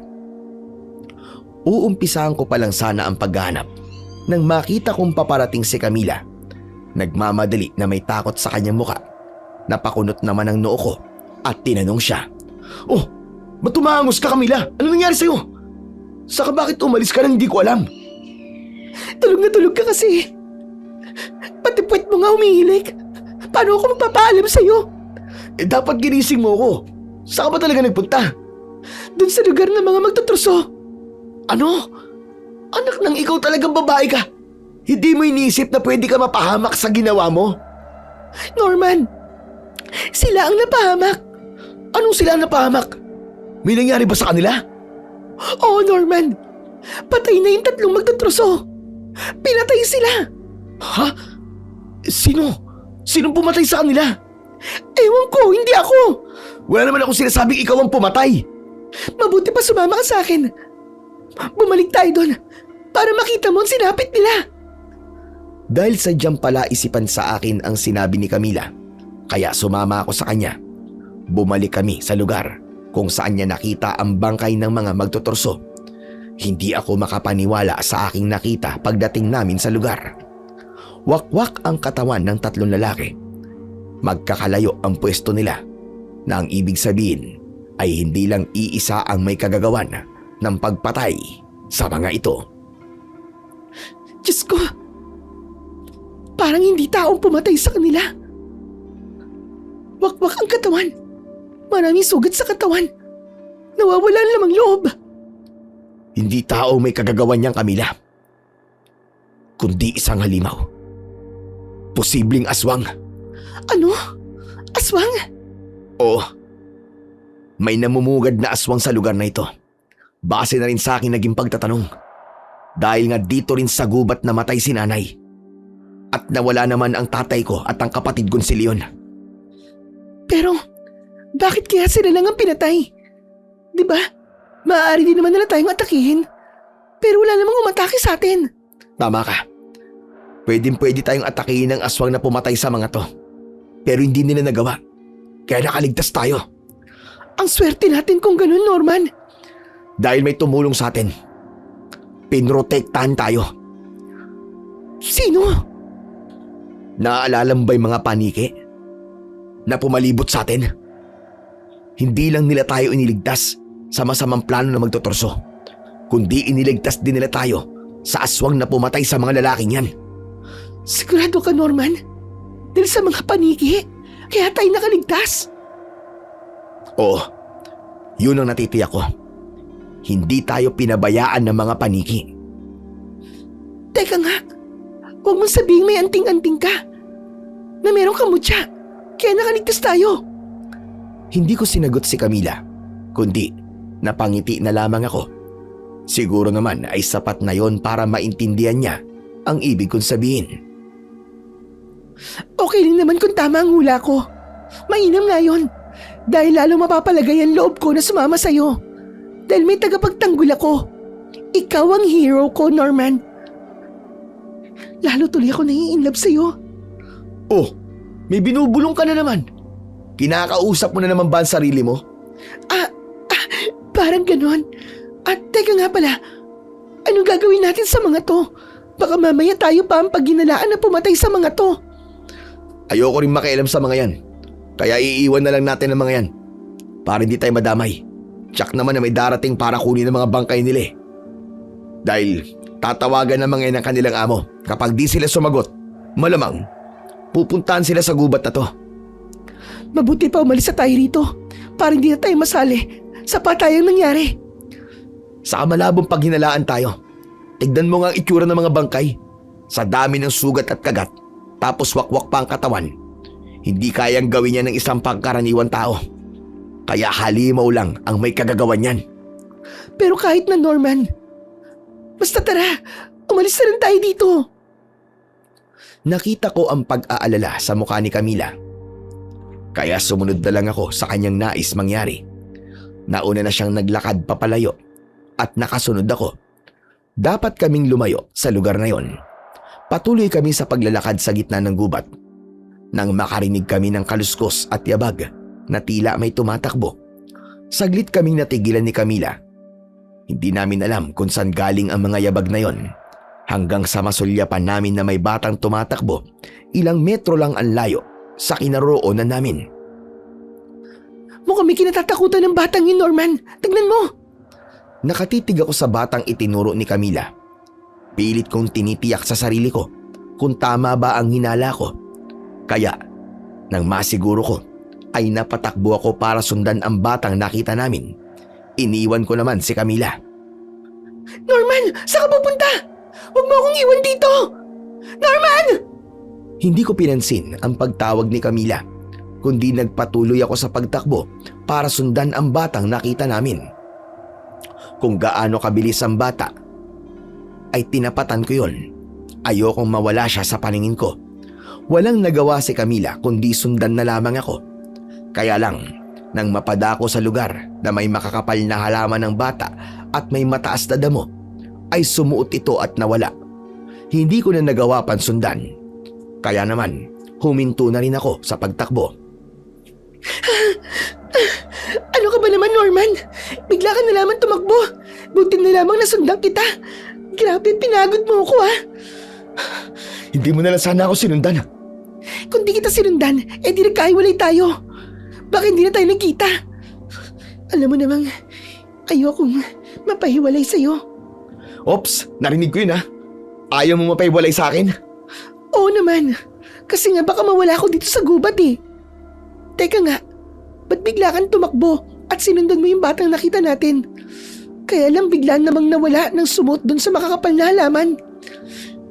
Uumpisahan ko pa lang sana ang paghahanap nang makita kong paparating si Camila. Nagmamadali na may takot sa kanyang muka. Napakunot naman ang noo ko at tinanong siya. Oh, ba't tumangos ka, Camila? Ano nangyari sa'yo? Saka bakit umalis ka nang hindi ko alam? Tulog na tulog ka kasi. Pati puwet mo nga umihilik. Paano ako magpapaalam sa'yo? Dapat ginising mo ko. Saan ka ba talaga nagpunta? Doon sa lugar ng mga magtutruso. Ano? Anak ng ikaw talagang babae ka. Hindi mo iniisip na pwede ka mapahamak sa ginawa mo? Norman, sila ang napahamak. Anong sila napahamak? May nangyari ba sa kanila? Oo, Norman. Patay na yung 3 magtutruso. Pinatay sila. Ha? Sino? Sinong pumatay sa kanila? Ewan ko, hindi ako. Wala naman akong sinasabing ikaw ang pumatay. Mabuti pa sumama ka sa akin. Bumalik tayo doon para makita mo ang sinapit nila. Dahil sadyang palaisipan sa akin ang sinabi ni Camila, kaya sumama ako sa kanya. Bumalik kami sa lugar kung saan niya nakita ang bangkay ng mga magtuturso. Hindi ako makapaniwala sa aking nakita pagdating namin sa lugar. Wakwak ang katawan ng 3 lalaki. Magkakalayo ang pwesto nila na ang ibig sabihin ay hindi lang iisa ang may kagagawan ng pagpatay sa mga ito. Diyos ko, parang hindi taong pumatay sa kanila. Wakwak ang katawan. Maraming sugat sa katawan. Nawawala ang lamang loob. Hindi tao may kagagawan niyang, Camila, kundi isang halimaw. Posibleng aswang. Ano? Aswang? Oo. May namumugad na aswang sa lugar na ito. Base na rin sa akin naging pagtatanong. Dahil nga dito rin sa gubat namatay si nanay. At nawala naman ang tatay ko at ang kapatid kong si Leon. Pero, bakit kaya sila lang ang pinatay? Diba? Maaari din naman nila tayong atakihin. Pero wala namang umatake sa atin. Tama ka. Pwede tayong atakihin ng aswang na pumatay sa mga to. Pero hindi nila nagawa. Kaya nakaligtas tayo. Ang swerte natin kung ganun, Norman. Dahil may tumulong sa atin. Pinrotektahan tayo. Sino? Naaalala mo ba yung mga paniki na pumalibot sa atin? Hindi lang nila tayo iniligtas sa masamang plano na magtuturso, kundi iniligtas din nila tayo sa aswang na pumatay sa mga lalaking yan. Sigurado ka, Norman? Dahil sa mga paniki, kaya tayo nakaligtas. Oo, yun ang natitiyak ko. Hindi tayo pinabayaan ng mga paniki. Teka nga, huwag mong sabihin may anting-anting ka. Na merong kamutya, kaya nakaligtas tayo. Hindi ko sinagot si Camila, kundi napangiti na lamang ako. Siguro naman ay sapat na yon para maintindihan niya ang ibig kong sabihin. Okay lang naman kung tama ang hula ko. Mainam nga yun. Dahil lalo mapapalagay ang loob ko na sumama sa'yo. Dahil may tagapagtanggol ako. Ikaw ang hero ko, Norman. Lalo tuloy ako nai-inlove sa'yo. Oh, may binubulong ka na naman. Kinakausap mo na naman ba ang sarili mo? Parang ganon. At teka nga pala, anong gagawin natin sa mga to? Baka mamaya tayo pa ang pagginalaan na pumatay sa mga to. Ayoko rin makialam sa mga yan. Kaya iiwan na lang natin ang mga yan. Para hindi tayo madamay. Tsak naman na may darating para kunin ang mga bangkay nila eh. Dahil tatawagan ng mga yan ang kanilang amo. Kapag di sila sumagot, malamang pupuntahan sila sa gubat na to. Mabuti pa umalis na tayo rito para hindi na tayo masali sa patayang nangyari. Sa malabong paghinalaan tayo. Tignan mo nga ang itsura ng mga bangkay. Sa dami ng sugat at kagat, tapos wakwak pa ang katawan. Hindi kayang gawin niya ng isang pangkaraniwan tao. Kaya halimaw lang ang may kagagawan niyan. Pero kahit na, Norman, basta tara, Umalis na rin tayo dito. Nakita ko ang pag-aalala sa mukha ni Camila. Kaya sumunod na lang ako sa kanyang nais mangyari. Nauna na siyang naglakad papalayo at nakasunod ako. Dapat kaming lumayo sa lugar na yon. Patuloy kami sa paglalakad sa gitna ng gubat. Nang makarinig kami ng kaluskos at yabag na tila may tumatakbo. Saglit kaming natigilan ni Camila. Hindi namin alam kung saan galing ang mga yabag na yon. Hanggang sa masulyapan namin na may batang tumatakbo, ilang metro lang ang layo sa kinaroroonan namin. Mukhang may kinatatakutan ng batang yun, Norman. Tignan mo. Nakatitig ako sa batang itinuro ni Camila. Pilit kong tinitiyak sa sarili ko kung tama ba ang hinala ko. Kaya, nang masiguro ko, ay napatakbo ako para sundan ang batang nakita namin. Iniwan ko naman si Camila. Norman, saan ka pupunta? Huwag mo akong iwan dito! Norman! Hindi ko pinansin ang pagtawag ni Camila, kundi nagpatuloy ako sa pagtakbo para sundan ang batang nakita namin. Kung gaano kabilis ang bata, ay tinapatan ko yon. Ayokong mawala siya sa paningin ko. Walang nagawa si Camila kundi sundan na lamang ako. Kaya lang, nang mapadako sa lugar na may makakapal na halaman ng bata at may mataas na damo, ay sumuot ito at nawala. Hindi ko na nagawa pansundan. Kaya naman, huminto na rin ako sa pagtakbo. Ano ka ba naman, Norman? Bigla ka na lamang tumakbo. Buti na lamang nasundan kita. Grabe, pinagod mo ako, ha? Hindi mo na lang sana ako sinundan. Kung di kita sinundan, di nagkahiwalay tayo. Bakit hindi na tayo nagkita? Alam mo namang, ayokong mapahiwalay sa'yo. Ops, narinig ko yun ha. Ayaw mo mapaiwalay sa akin? Oo naman. Kasi nga baka mawala ako dito sa gubat eh. Teka nga, ba't bigla kang tumakbo at sinundan mo yung batang nakita natin? Kaya lang bigla namang nawala ng sumot dun sa makakapal na halaman.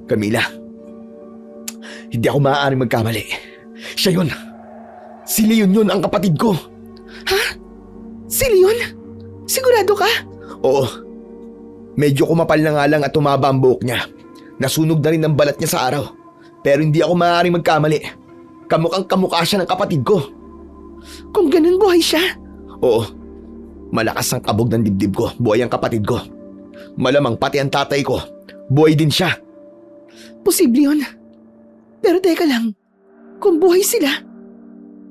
Camila, hindi ako maaaring magkamali. Siya yun. Si Leon yun, ang kapatid ko. Ha? Si Leon? Sigurado ka? Oo. Medyo kumapal na nga lang at tumaba ang buhok niya. Nasunog na rin ang balat niya sa araw. Pero hindi ako maaaring magkamali. Kamukhang kamukha siya ng kapatid ko. Kung ganun buhay siya? Oo. Malakas ang kabog ng dibdib ko. Buhay ang kapatid ko. Malamang pati ang tatay ko. Buhay din siya. Posible yun. Pero teka lang. Kung buhay sila,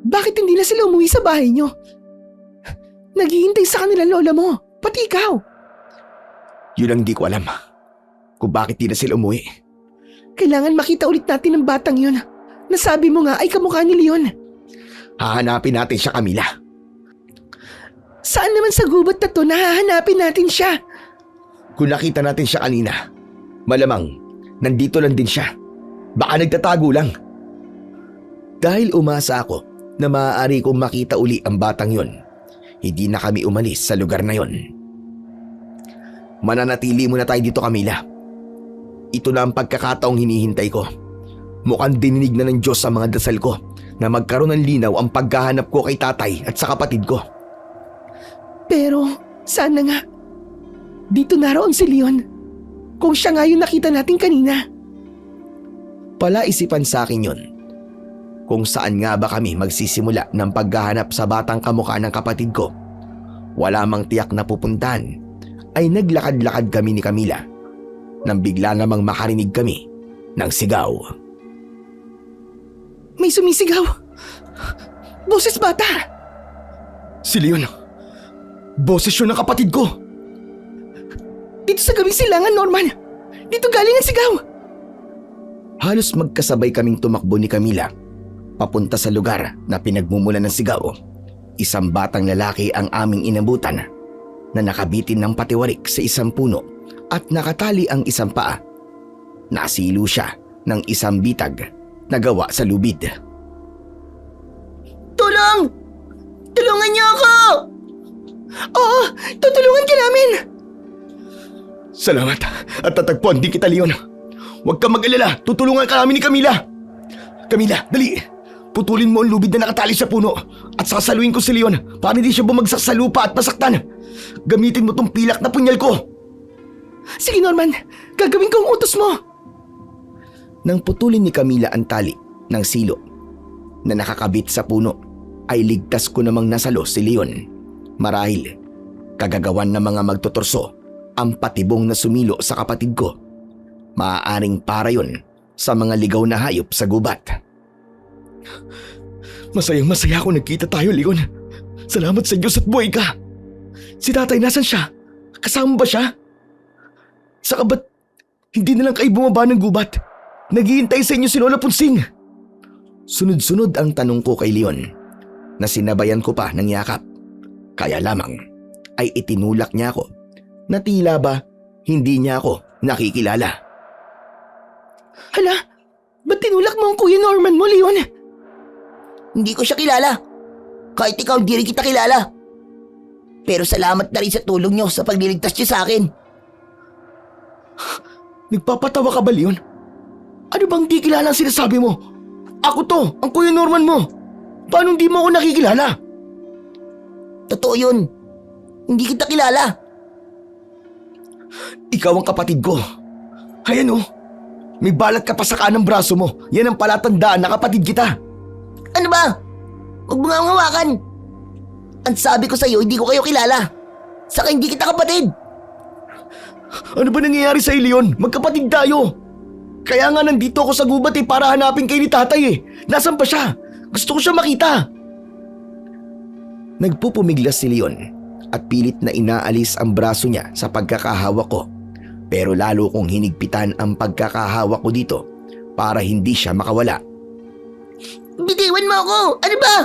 bakit hindi na sila umuwi sa bahay niyo? Naghihintay sa kanila lola mo. Pati ikaw. Yun ang di ko alam. Kung bakit di na sila umuwi. Kailangan makita ulit natin ang batang yun. Nasabi mo nga ay kamukha ni Leon. Hahanapin natin siya, Camila. Saan naman sa gubat na to nahahanapin natin siya? Kung nakita natin siya kanina, malamang nandito lang din siya. Baka nagtatago lang. Dahil umasa ako na maaari kong makita uli ang batang yon, hindi na kami umalis sa lugar na yon. Mananatili muna tayo dito, Camila. Ito na ang pagkakataong hinihintay ko. Mukhang dininig na ng Diyos sa mga dasal ko na magkaroon ng linaw ang paghahanap ko kay tatay at sa kapatid ko. Pero sana nga, dito naroon si Leon. Kung siya nga yung nakita natin kanina. Palaisipan sa akin yon. Kung saan nga ba kami magsisimula ng paghahanap sa batang kamukha ng kapatid ko. Wala mang tiyak na pupuntahan, ay naglakad-lakad kami ni Camila nang bigla namang makarinig kami ng sigaw. May sumisigaw. Boses bata. Si Leon. Boses yun ng kapatid ko. Dito sa gabing silangan, Norman. Dito galing ang sigaw. Halos magkasabay kaming tumakbo ni Camila papunta sa lugar na pinagmumulan ng sigaw. Isang batang lalaki ang aming inabutan na nakabitin ng patiwarik sa isang puno at nakatali ang isang paa. Nasilo siya ng isang bitag na gawa sa lubid. Tulong! Tulungan niyo ako! Oo, tutulungan ka namin! Salamat at tatagpuan din kita, Leon. Huwag kang mag-alala, tutulungan ka namin ni Camila. Camila, dali! Putulin mo ang lubid na nakatali sa puno at sasaluin ko si Leon para hindi siya bumagsak sa lupa at masaktan. Gamitin mo tong pilak na punyal ko. Sige Norman, gagawin ko ang utos mo. Nang putulin ni Camila ang tali ng silo na nakakabit sa puno, ay ligtas ko namang nasalo si Leon. Marahil, kagagawan ng mga magtuturso ang patibong na sumilo sa kapatid ko. Maaaring para yun sa mga ligaw na hayop sa gubat. Masayang-masaya ako nagkita tayo, Leon. Salamat sa Diyos at buhay ka. Si tatay, nasan siya? Kasama ba siya? Saka ba't hindi na lang kayo bumaba ng gubat? Naghihintay sa inyo si Lola Punsing. Sunod-sunod ang tanong ko kay Leon na sinabayan ko pa ng yakap. Kaya lamang ay itinulak niya ako na tila ba hindi niya ako nakikilala. Hala, ba't tinulak mo ang Kuya Norman mo, Leon? Hindi ko siya kilala. Kahit ikaw hindi rin kita kilala. Pero salamat na rin sa tulong niyo sa pagliligtas niyo sa akin. Nagpapatawa ka ba, Leon? Ano bang di kilala ang sinasabi mo? Ako to, ang Kuya Norman mo. Paano hindi mo ako nakikilala? Totoo yun. Hindi kita kilala. Ikaw ang kapatid ko. Ayan oh, may balat ka pa sa kanang braso mo. Yan ang palatandaan na kapatid kita. Ano ba? Huwag mo nga akong hawakan. Ang sabi ko sa'yo, hindi ko kayo kilala. Saka hindi kita kapatid. Ano ba nangyayari sa'yo, Leon? Magkapatid tayo. Kaya nga nandito ako sa gubat para hanapin kayo ni tatay Nasaan ba siya? Gusto ko siya makita. Nagpupumiglas si Leon at pilit na inaalis ang braso niya sa pagkakahawak ko. Pero lalo kong hinigpitan ang pagkakahawak ko dito para hindi siya makawala. Bitiwan mo ako! Ano ba?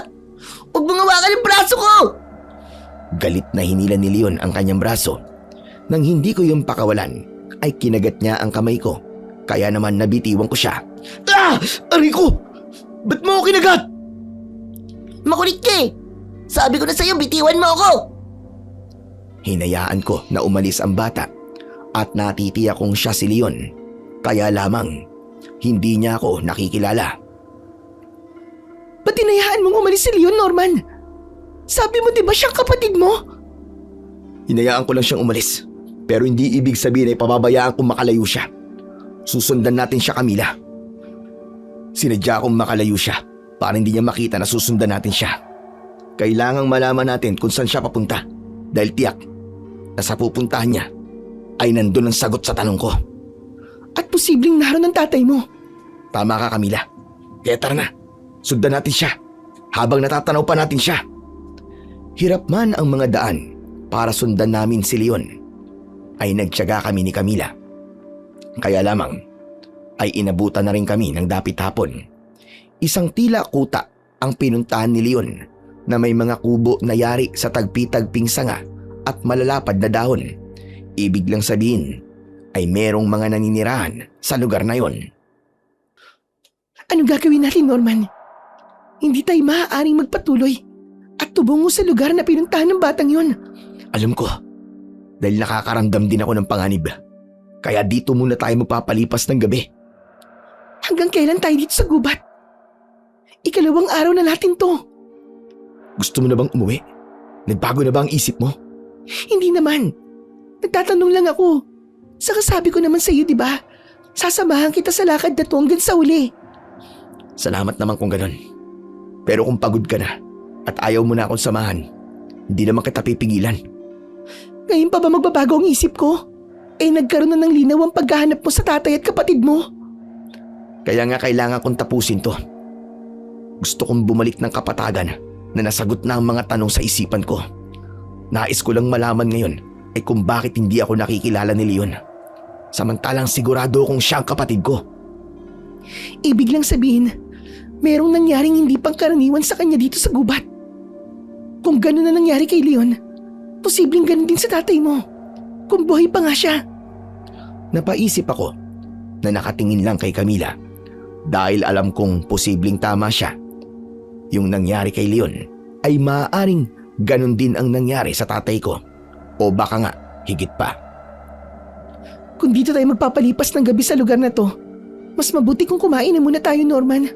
Huwag mong hawakan ang braso ko! Galit na hinila ni Leon ang kanyang braso. Nang hindi ko yung pakawalan, ay kinagat niya ang kamay ko. Kaya naman nabitiwan ko siya. Ah! Aray ko! Ba't mo ako kinagat? Makulit ka eh! Sabi ko na sa'yo, bitiwan mo ako! Hinayaan ko na umalis ang bata at natitiyak kong siya si Leon. Kaya lamang, hindi niya ako nakikilala. Ba't tinayaan mong umalis si Leon, Norman? Sabi mo diba siyang kapatid mo? Hinayaan ko lang siyang umalis. Pero hindi ibig sabihin ay pababayaan kong makalayo siya. Susundan natin siya, Camila. Sinadya kong makalayo siya para hindi niya makita na susundan natin siya. Kailangang malaman natin kung saan siya papunta dahil tiyak na sa pupuntahan niya ay nandun ang sagot sa tanong ko. At posibleng naroon ang tatay mo. Tama ka, Camila. Kaya tara na, sundan natin siya habang natatanaw pa natin siya. Hirap man ang mga daan para sundan namin si Leon, ay nagtiyaga kami ni Camila. Kaya lamang ay inabutan na rin kami ng dapit hapon. Isang tila kuta ang pinuntahan ni Leon na may mga kubo na yari sa tagpi-tagping sanga at malalapad na dahon. Ibig lang sabihin ay merong mga naninirahan sa lugar na yon. Anong gagawin natin, Norman? Hindi tayo maaaring magpatuloy at tumungo sa lugar na pinuntahan ng batang yon. Alam ko, dahil nakakaramdam din ako ng panganib. Kaya dito muna tayo magpapalipas ng gabi. Hanggang kailan tayo dito sa gubat? Ikalawang araw na natin to. Gusto mo na bang umuwi? Nagbago na ba ang isip mo? Hindi naman. Nagtatanong lang ako. Saka sabi ko naman sa iyo, di ba? Sasamahan kita sa lakad na to hanggang sa uli. Salamat naman kung ganun. Pero kung pagod ka na at ayaw mo na akong samahan, hindi naman kita pipigilan. Ngayon pa ba magbabago ang isip ko? Nagkaroon na ng linaw ang paghahanap mo sa tatay at kapatid mo. Kaya nga kailangan kong tapusin to. Gusto kong bumalik ng kapatagan na nasagot na ang mga tanong sa isipan ko. Nais ko lang malaman ngayon ay kung bakit hindi ako nakikilala ni Leon. Samantalang sigurado kong siya ang kapatid ko. Ibig lang sabihin, merong nangyaring hindi pangkaraniwan sa kanya dito sa gubat. Kung gano'n na nangyari kay Leon, posibleng ganun din sa tatay mo. Kung buhay pa nga siya. Napaisip ako na nakatingin lang kay Camila dahil alam kong posibleng tama siya. Yung nangyari kay Leon ay maaaring ganun din ang nangyari sa tatay ko o baka nga higit pa. Kung dito tayo magpapalipas ng gabi sa lugar na to, mas mabuti kung kumain na muna tayo, Norman.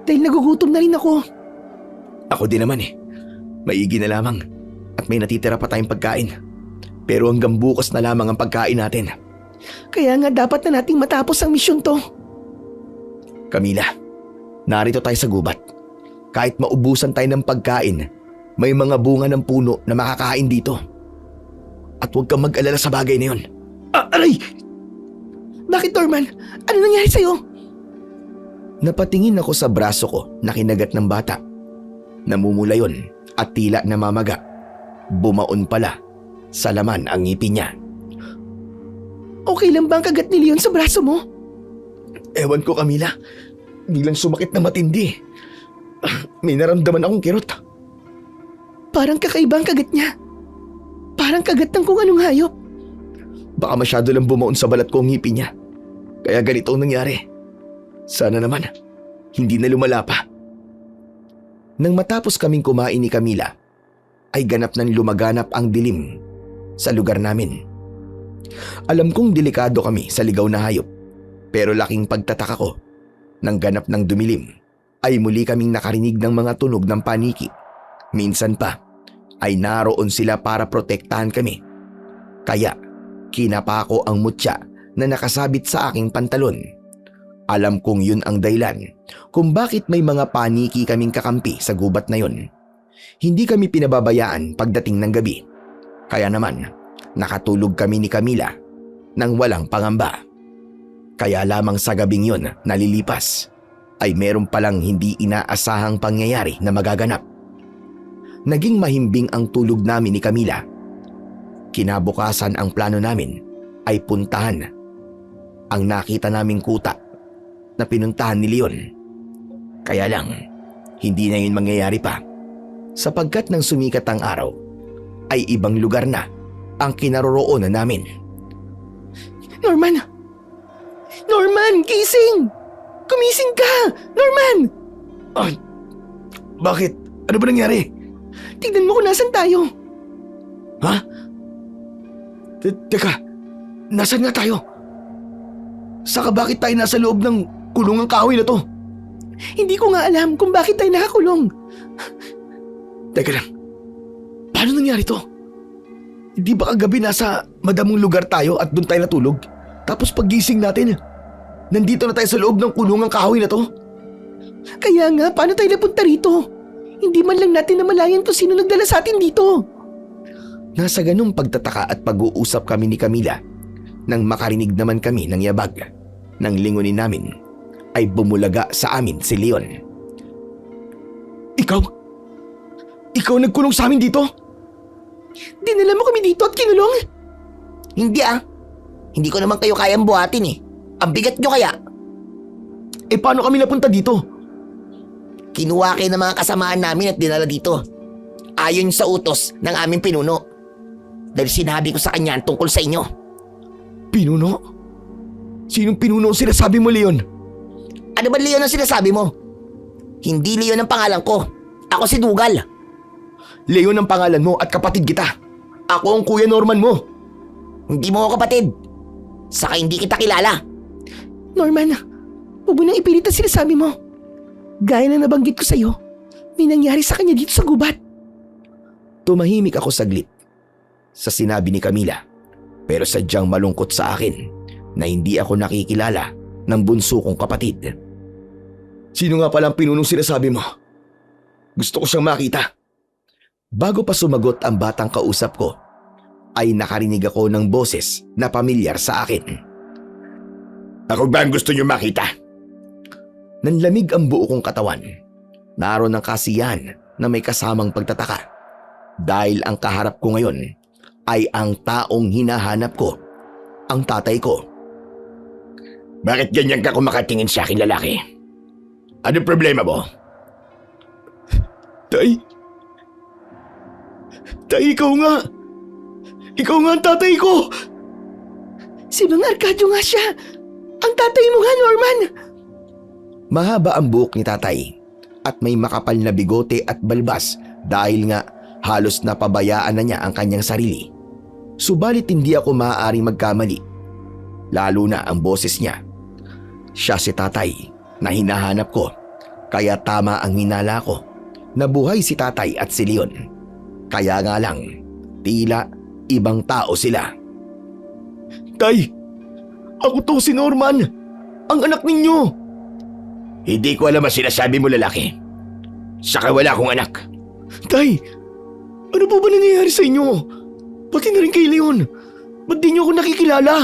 Dahil nagugutom na rin ako. Ako din naman Maigi na lamang at may natitira pa tayong pagkain. Pero hanggang bukas na lamang ang pagkain natin. Kaya nga dapat na nating matapos ang misyon to. Camila, narito tayo sa gubat. Kahit maubusan tayo ng pagkain, may mga bunga ng puno na makakain dito. At huwag kang mag-alala sa bagay na yun. Aray! Bakit, Norman? Ano nangyari sa'yo? Napatingin ako sa braso ko na kinagat ng bata. Namumula yun at tila namamaga. Bumaon pala sa laman ang ngipin niya. Okay lang ba ang kagat ni Leon sa braso mo? Ewan ko, Camila. Biglang sumakit na matindi. May naramdaman akong kirot. Parang kakaiba ang kagat niya. Parang kagat ng kung anong hayop. Baka masyado lang bumaon sa balat ko ang ngipin niya. Kaya ganito ang nangyari. Sana naman, hindi na lumala pa. Nang matapos kaming kumain ni Camila, ay ganap nang lumaganap ang dilim sa lugar namin. Alam kong delikado kami sa ligaw na hayop, pero laking pagtataka ko nang ganap ng dumilim ay muli kaming nakarinig ng mga tunog ng paniki. Minsan pa ay naroon sila para protektahan kami. Kaya kinapa ko ang mutya na nakasabit sa aking pantalon. Alam kong yun ang dahilan kung bakit may mga paniki kaming kakampi sa gubat na yun. Hindi kami pinababayaan pagdating ng gabi. Kaya naman, nakatulog kami ni Camila nang walang pangamba. Kaya lamang sa gabing yun nalilipas ay meron palang hindi inaasahang pangyayari na magaganap. Naging mahimbing ang tulog namin ni Camila. Kinabukasan ang plano namin ay puntahan ang nakita naming kuta na pinuntahan ni Leon. Kaya lang, hindi na yun mangyayari pa sapagkat nang sumikat ang araw ay ibang lugar na ang kinaroroonan namin. Norman! Norman, gising! Kumising ka! Norman! Bakit? Ano ba nangyari? Tignan mo kung nasan tayo. Ha? Teka, nasan nga tayo? Saka bakit tayo nasa loob ng kulungang kahoy na to? Hindi ko nga alam kung bakit tayo nakakulong. Teka lang, paano nangyari to? Hindi ba kagabi nasa madamong lugar tayo at doon tayo natulog? Tapos paggising natin, nandito na tayo sa loob ng kulungang kahoy na to? Kaya nga, paano tayo napunta rito? Hindi man lang natin namalayan kung sino nagdala sa atin dito. Nasa ganung pagtataka at pag-uusap kami ni Camila nang makarinig naman kami ng yabag ng lingunin namin ay bumulaga sa amin si Leon. Ikaw? Ikaw nagkulong sa amin dito? Dinala mo kami dito at kinulong? Hindi Hindi ko naman kayo kayang buhatin eh. Ang bigat nyo kaya. Paano kami napunta dito? Kinuha kayo ng mga kasamaan namin at dinala dito. Ayon sa utos ng aming pinuno. Dahil sinabi ko sa kanya tungkol sa inyo. Pinuno? Sinong pinuno ang sinasabi mo, Leon? Ano ba Leon ang sinasabi mo? Hindi Leon ang pangalan ko. Ako si Dugal. Leon ang pangalan mo at kapatid kita. Ako ang Kuya Norman mo. Hindi mo ako kapatid. Saka hindi kita kilala. Norman, huwag mo nang ipilit ang sinasabi mo. Gaya na nabanggit ko sa'yo, may nangyari sa kanya dito sa gubat. Tumahimik ako saglit sa sinabi ni Camila, pero sadyang malungkot sa akin na hindi ako nakikilala ng bunso kong kapatid. Sino nga palang pinunong sinasabi mo? Gusto ko siyang makita. Bago pa sumagot ang batang kausap ko, ay nakarinig ako ng boses na pamilyar sa akin. Ako ba ang gusto niyo makita? Nanlamig ang buo kong katawan. Naroon ang kasiyahan na may kasamang pagtataka. Dahil ang kaharap ko ngayon ay ang taong hinahanap ko, ang tatay ko. Bakit ganyan ka kumakatingin sa akin, lalaki? Ano problema mo? Tay, ikaw nga. Ikaw nga ang tatay ko. Si Mang Arcadio nga siya. Ang tatay mo nga, Norman. Mahaba ang buhok ni tatay at may makapal na bigote at balbas dahil nga halos napabayaan na niya ang kanyang sarili. Subalit hindi ako maaaring magkamali. Lalo na ang boses niya. Siya si tatay na hinahanap ko, kaya tama ang hinala ko na buhay si tatay at si Leon. Kaya nga lang, tila ibang tao sila. Tay, Ako to si Norman, ang anak ninyo. Hindi ko alam ang sinasabi mo, lalaki. Saka wala akong anak. Tay, ano po ba nangyayari sa inyo? Pati na rin kay Leon. Ba't di niyo ako nakikilala?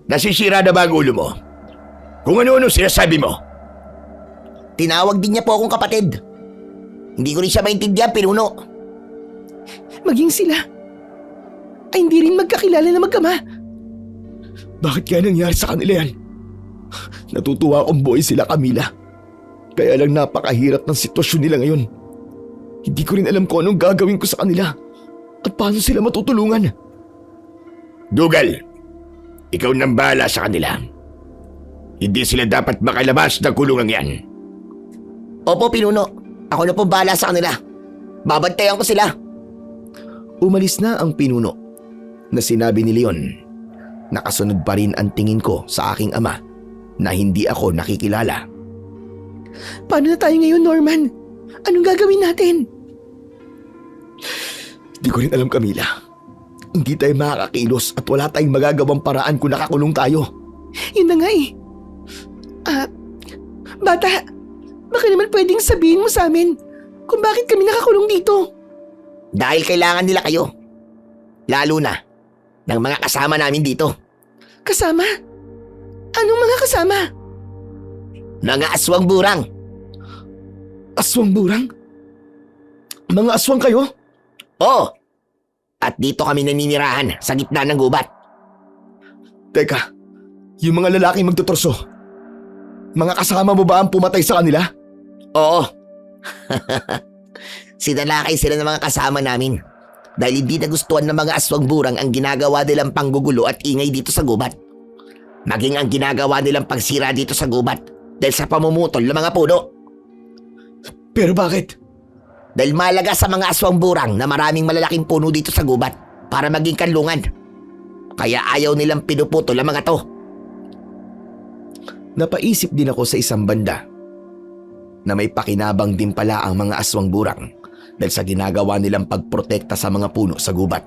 Nasisira na ba ang ulo mo? Kung ano-ano sinasabi mo. Tinawag din niya po akong kapatid. Hindi ko rin siya maintindihan, pinuno. Maging sila ay hindi rin magkakilala na magkama. Bakit kaya nangyari sa kanila yan? Natutuwa akong buhay sila, Camila. Kaya lang napakahirap ng sitwasyon nila ngayon. Hindi ko rin alam kung anong gagawin ko sa kanila at paano sila matutulungan. Dugal, ikaw nang bahala sa kanila. Hindi sila dapat makalabas ng kulungan yan. Opo, pinuno. Ako na po bahala sa kanila. Babantayan ko sila. Umalis na ang pinuno na sinabi ni Leon. Nakasunod pa rin ang tingin ko sa aking ama na hindi ako nakikilala. Paano na tayo ngayon, Norman? Anong gagawin natin? Hindi ko rin alam, Camila. Hindi tayo makakakilos at wala tayong magagawang paraan kung nakakulong tayo. Yun na nga eh. Bata, baka naman pwedeng sabihin mo sa amin kung bakit kami nakakulong dito. Dahil kailangan nila kayo. Lalo na ng mga kasama namin dito. Kasama? Anong mga kasama? Mga aswang burang. Aswang burang? Mga aswang kayo? Oo. At dito kami naninirahan sa gitna ng gubat. Teka, yung mga lalaking magtuturso, mga kasama mo ba ang pumatay sa kanila? Oo. Sinalakay sila ng mga kasama namin dahil hindi nagustuhan ng mga aswang burang ang ginagawa nilang panggugulo at ingay dito sa gubat. Maging ang ginagawa nilang pagsira dito sa gubat dahil sa pamumutol ng mga puno. Pero bakit? Dahil malaga sa mga aswang burang na maraming malalaking puno dito sa gubat para maging kanlungan. Kaya ayaw nilang pinuputol ang mga to. Napaisip din ako sa isang banda na may pakinabang din pala ang mga aswang burang dahil sa ginagawa nilang pagprotekta sa mga puno sa gubat.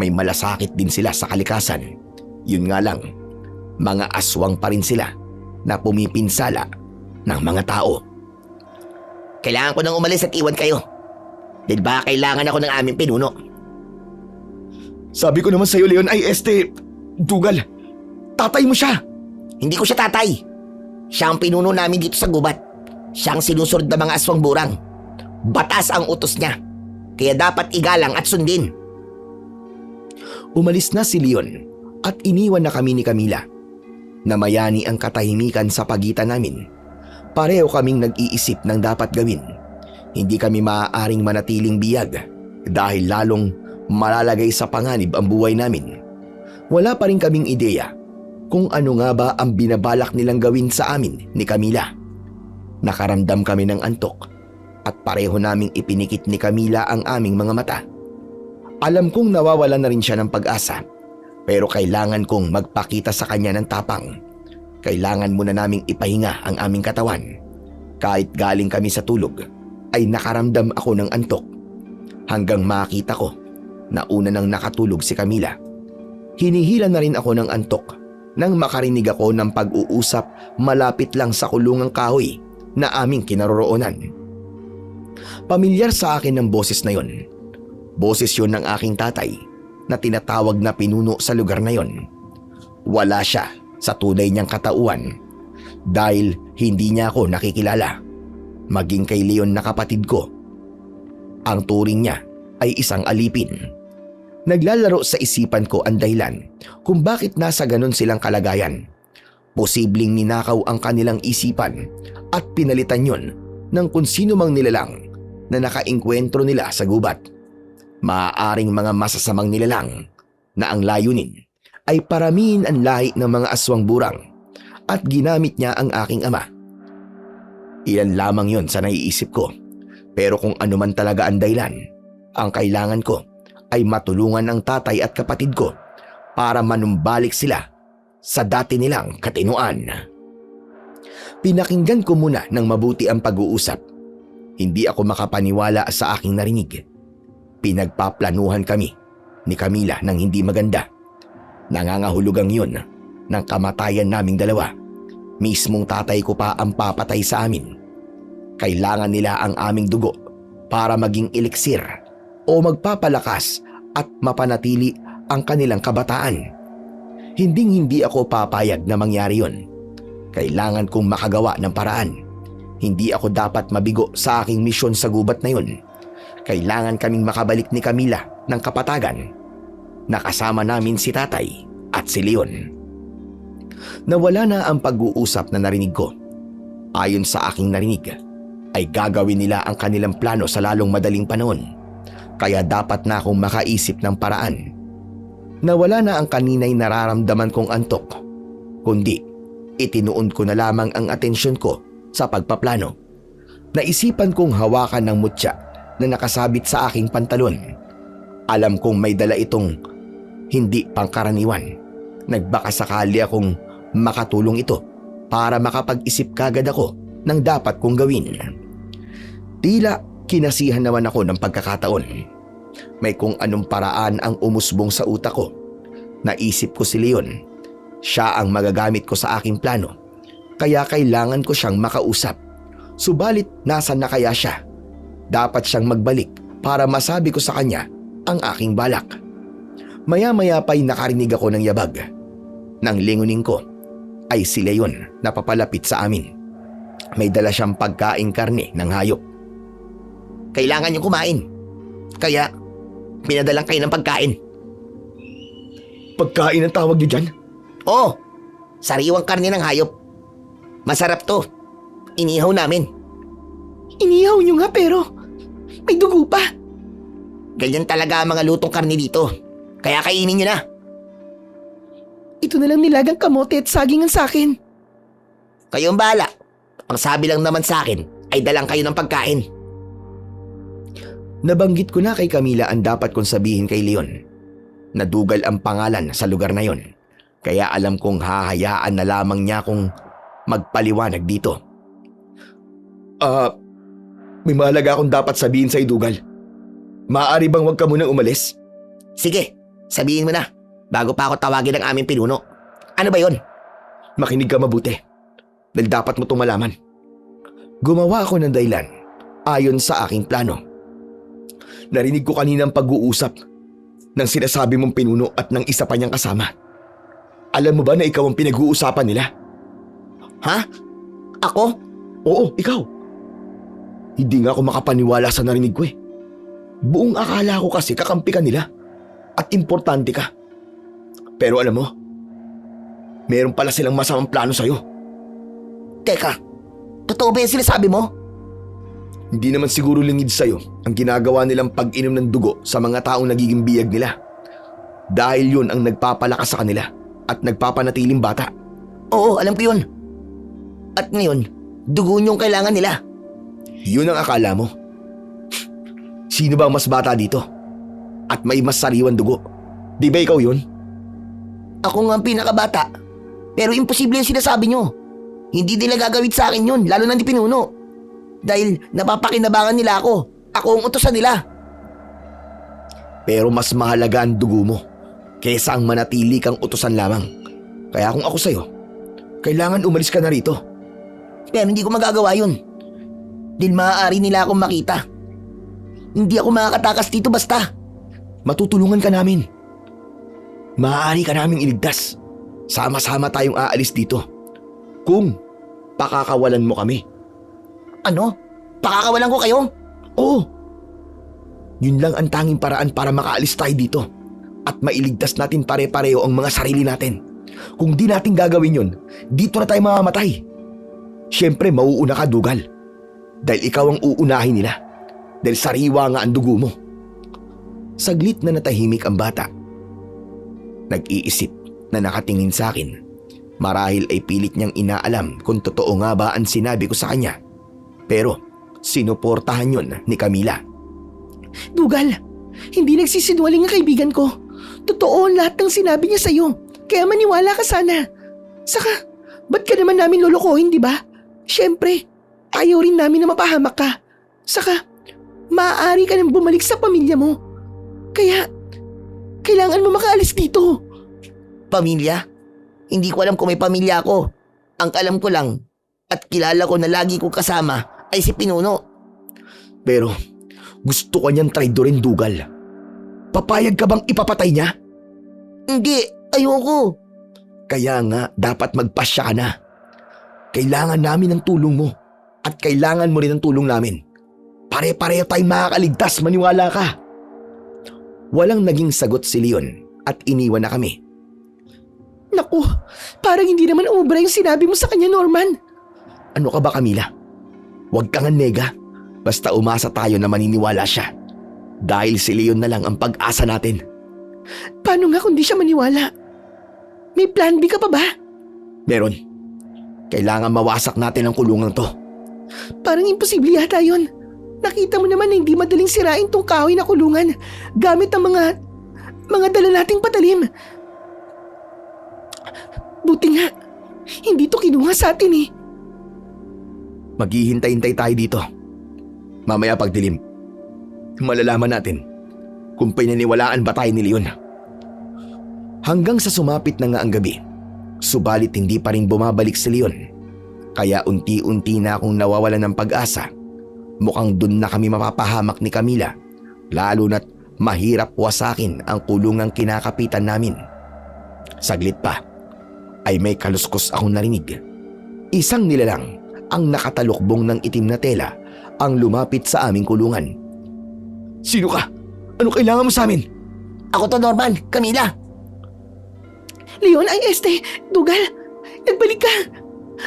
May malasakit din sila sa kalikasan. Yun nga lang, mga aswang pa rin sila na pumipinsala ng mga tao. Kailangan ko nang umalis at iwan kayo. Dahil baka kailangan ako ng aming pinuno. Sabi ko naman sa'yo, Leon, ay Dugal, tatay mo siya. Hindi ko siya tatay. Siya ang pinuno namin dito sa gubat. Siya ang sinusunod ng mga aswang burang. Batas ang utos niya. Kaya dapat igalang at sundin. Umalis na si Leon at iniwan na kami ni Camila. Namayani ang katahimikan sa pagitan namin. Pareho kaming nag-iisip ng dapat gawin. Hindi kami maaaring manatiling biyag dahil lalong malalagay sa panganib ang buhay namin. Wala pa rin kaming ideya kung ano nga ba ang binabalak nilang gawin sa amin ni Camila. Nakaramdam kami ng antok at pareho naming ipinikit ni Camila ang aming mga mata. Alam kong nawawala na rin siya ng pag-asa, pero kailangan kong magpakita sa kanya ng tapang. Kailangan muna naming ipahinga ang aming katawan. Kahit galing kami sa tulog, ay nakaramdam ako ng antok. Hanggang makita ko na una nang nakatulog si Camila. Hinihila na rin ako ng antok nang makarinig ako ng pag-uusap malapit lang sa kulungang kahoy na aming kinaroroonan. Pamilyar sa akin ang boses na yon. Boses yon ng aking tatay na tinatawag na pinuno sa lugar na yon. Wala siya sa tunay niyang katauhan dahil hindi niya ako nakikilala. Maging kay Leon na kapatid ko, ang turing niya ay isang alipin. Naglalaro sa isipan ko ang dahilan kung bakit nasa ganon silang kalagayan. Posibleng ninakaw ang kanilang isipan at pinalitan yon ng kung sino mang nilalang na nakaengkwentro nila sa gubat. Maaaring mga masasamang nilalang na ang layunin ay paramihin ang lahi ng mga aswang burang at ginamit niya ang aking ama. Ilan lamang yon sa naiisip ko, pero kung ano man talaga ang dahilan, ang kailangan ko ay matulungan ang tatay at kapatid ko para manumbalik sila sa dati nilang katinuan. Pinakinggan ko muna ng mabuti ang pag-uusap. Hindi ako makapaniwala sa aking narinig. Pinagpaplanuhan kami ni Camila ng hindi maganda. Nangangahulugang yun ng kamatayan naming dalawa. Mismong tatay ko pa ang papatay sa amin. Kailangan nila ang aming dugo para maging eliksir o magpapalakas at mapanatili ang kanilang kabataan. Hinding-hindi ako papayag na mangyari yon. Kailangan kong makagawa ng paraan. Hindi ako dapat mabigo sa aking misyon sa gubat na yun. Kailangan kaming makabalik ni Camila ng kapatagan. Nakasama namin si tatay at si Leon. Nawala na ang pag-uusap na narinig ko. Ayon sa aking narinig, ay gagawin nila ang kanilang plano sa lalong madaling panahon. Kaya dapat na akong makaisip ng paraan. Nawala na ang kanina'y nararamdaman kong antok. Kundi, itinuon ko na lamang ang atensyon ko sa pagpaplano. Naisipan kong hawakan ng mutya na nakasabit sa aking pantalon. Alam kong may dala itong hindi pangkaraniwan. Nagbaka sakali akong makatulong ito para makapag-isip kagad ako ng dapat kong gawin. Tila kinasihan naman ako ng pagkakataon. May kung anong paraan ang umusbong sa utak ko. Naisip ko si Leon. Siya ang magagamit ko sa aking plano. Kaya kailangan ko siyang makausap. Subalit nasan na kaya siya? Dapat siyang magbalik para masabi ko sa kanya ang aking balak. Maya-maya pa'y nakarinig ako ng yabag. Nang lingunin ko ay si Leon na papalapit sa amin. May dala siyang pagkain karne ng hayop. Kailangan niyong kumain. Kaya, pinadalang kayo ng pagkain. Pagkain ang tawag niyo dyan? Oo, sariwang karne ng hayop. Masarap to. Inihaw namin. Inihaw nyo nga pero may dugo pa. Ganyan talaga ang mga lutong karne dito. Kaya kainin niyo na. Ito na lang nilagang kamote at saging ang sakin. Kayo ang bahala. Ang sabi lang naman sa akin ay dalang kayo ng pagkain. Nabanggit ko na kay Camila ang dapat kong sabihin kay Leon. Nadugal ang pangalan sa lugar na yon. Kaya alam kong hahayaan na lamang niya akong magpaliwanag dito. May mahalaga akong dapat sabihin sa idugal. Maaari bang wag ka munang umalis? Sige, sabihin mo na. Bago pa ako tawagin ng aming pinuno. Ano ba yon? Makinig ka mabuti. Dahil dapat mo itong malaman. Gumawa ako ng dahilan ayon sa aking plano. Narinig ko kanina ang pag-uusap ng sinasabi mong pinuno at ng isa pa niyang kasama. Alam mo ba na ikaw ang pinag-uusapan nila? Ha? Ako? Oo, ikaw. Hindi nga ako makapaniwala sa narinig ko eh. Buong akala ko kasi kakampi ka nila at importante ka. Pero alam mo, meron pala silang masamang plano sa'yo. Teka, totoo ba yung sinasabi mo? Hindi naman siguro lingid sa'yo ang ginagawa nilang pag-inom ng dugo sa mga taong nagiging biyag nila. Dahil yun ang nagpapalakas sa kanila at nagpapanatiling bata. Oo, alam ko yun. At ngayon, dugo niyong kailangan nila. Yun ang akala mo. Sino ba ang mas bata dito? At may mas sariwan dugo? Di ba ikaw yun? Ako nga ang pinakabata. Pero imposible yung sinasabi niyo. Hindi nila gagawin sa akin yun, lalo na ni pinuno. Dahil napapakinabangan nila ako. Ako ang utosan nila. Pero mas mahalaga ang dugo mo kaysa ang manatili kang utusan lamang. Kaya kung ako sa'yo, kailangan umalis ka na rito. Pero hindi ko magagawa yun. Dahil maaari nila akong makita. Hindi ako makakatakas dito basta. Matutulungan ka namin. Maaari ka naming iligtas. Sama-sama tayong aalis dito. Kung pakakawalan mo kami. Ano? Pakakawalan ko kayo? Oo. Yun lang ang tanging paraan para makaalis tayo dito. At mailigtas natin pare-pareho ang mga sarili natin. Kung di natin gagawin yun, dito na tayo mamamatay. Siyempre mauuna ka, Dugal. Dahil ikaw ang uunahin nila. Dahil sariwa nga ang dugo mo. Saglit na natahimik ang bata. Nag-iisip na nakatingin sa akin. Marahil ay pilit niyang inaalam kung totoo nga ba ang sinabi ko sa kanya. Pero sinuportahan yun ni Camila. Dugal, hindi nagsisinungaling ang kaibigan ko. Totoo ang lahat ng sinabi niya sa'yo. Kaya maniwala ka sana. Saka, ba't ka naman namin lulukohin, di ba? Siyempre, ayaw rin namin na mapahamak ka. Saka, maaari ka nang bumalik sa pamilya mo. Kaya, kailangan mo makaalis dito. Pamilya? Hindi ko alam kung may pamilya ako. Ang alam ko lang at kilala ko na lagi ko kasama ay si Pinuno. Pero gusto ka niyang traidorin, Dugal. Papayag ka bang ipapatay niya? Hindi, ayoko. Kaya nga dapat magpasya ka na. Kailangan namin ng tulong mo at kailangan mo rin ng tulong namin. Pare-pareho tayong makakaligtas, maniwala ka. Walang naging sagot si Leon at iniwan na kami. Naku, parang hindi naman ubra yung sinabi mo sa kanya, Norman. Ano ka ba, Camila? Huwag kang nega. Basta umasa tayo na maniniwala siya. Dahil si Leon na lang ang pag-asa natin. Paano nga kung di siya maniwala? May plan B ka pa ba? Meron. Kailangan mawasak natin ang kulungan to. Parang imposible yata yun. Nakita mo naman na hindi madaling sirain tong kahoy na kulungan gamit ang mga dala nating patalim. Buti nga, hindi to kinuha sa atin eh. Maghihintay-hintay tayo dito. Mamaya pagdilim, malalaman natin kung pinaniwalaan ba tayo ni Leon. Hanggang sa sumapit na nga ang gabi, subalit hindi pa rin bumabalik si Leon. Kaya unti-unti na akong nawawalan ng pag-asa. Mukhang dun na kami mapapahamak ni Camila, lalo na't mahirap wasakin ang kulungang kinakapitan namin. Saglit pa, ay may kaluskos akong narinig. Isang nilalang ang nakatalukbong ng itim na tela ang lumapit sa aming kulungan. Sino ka? Ano kailangan mo sa amin? Ako to, Norman. Camila. Leon, ay Dugal, nagbalik ka.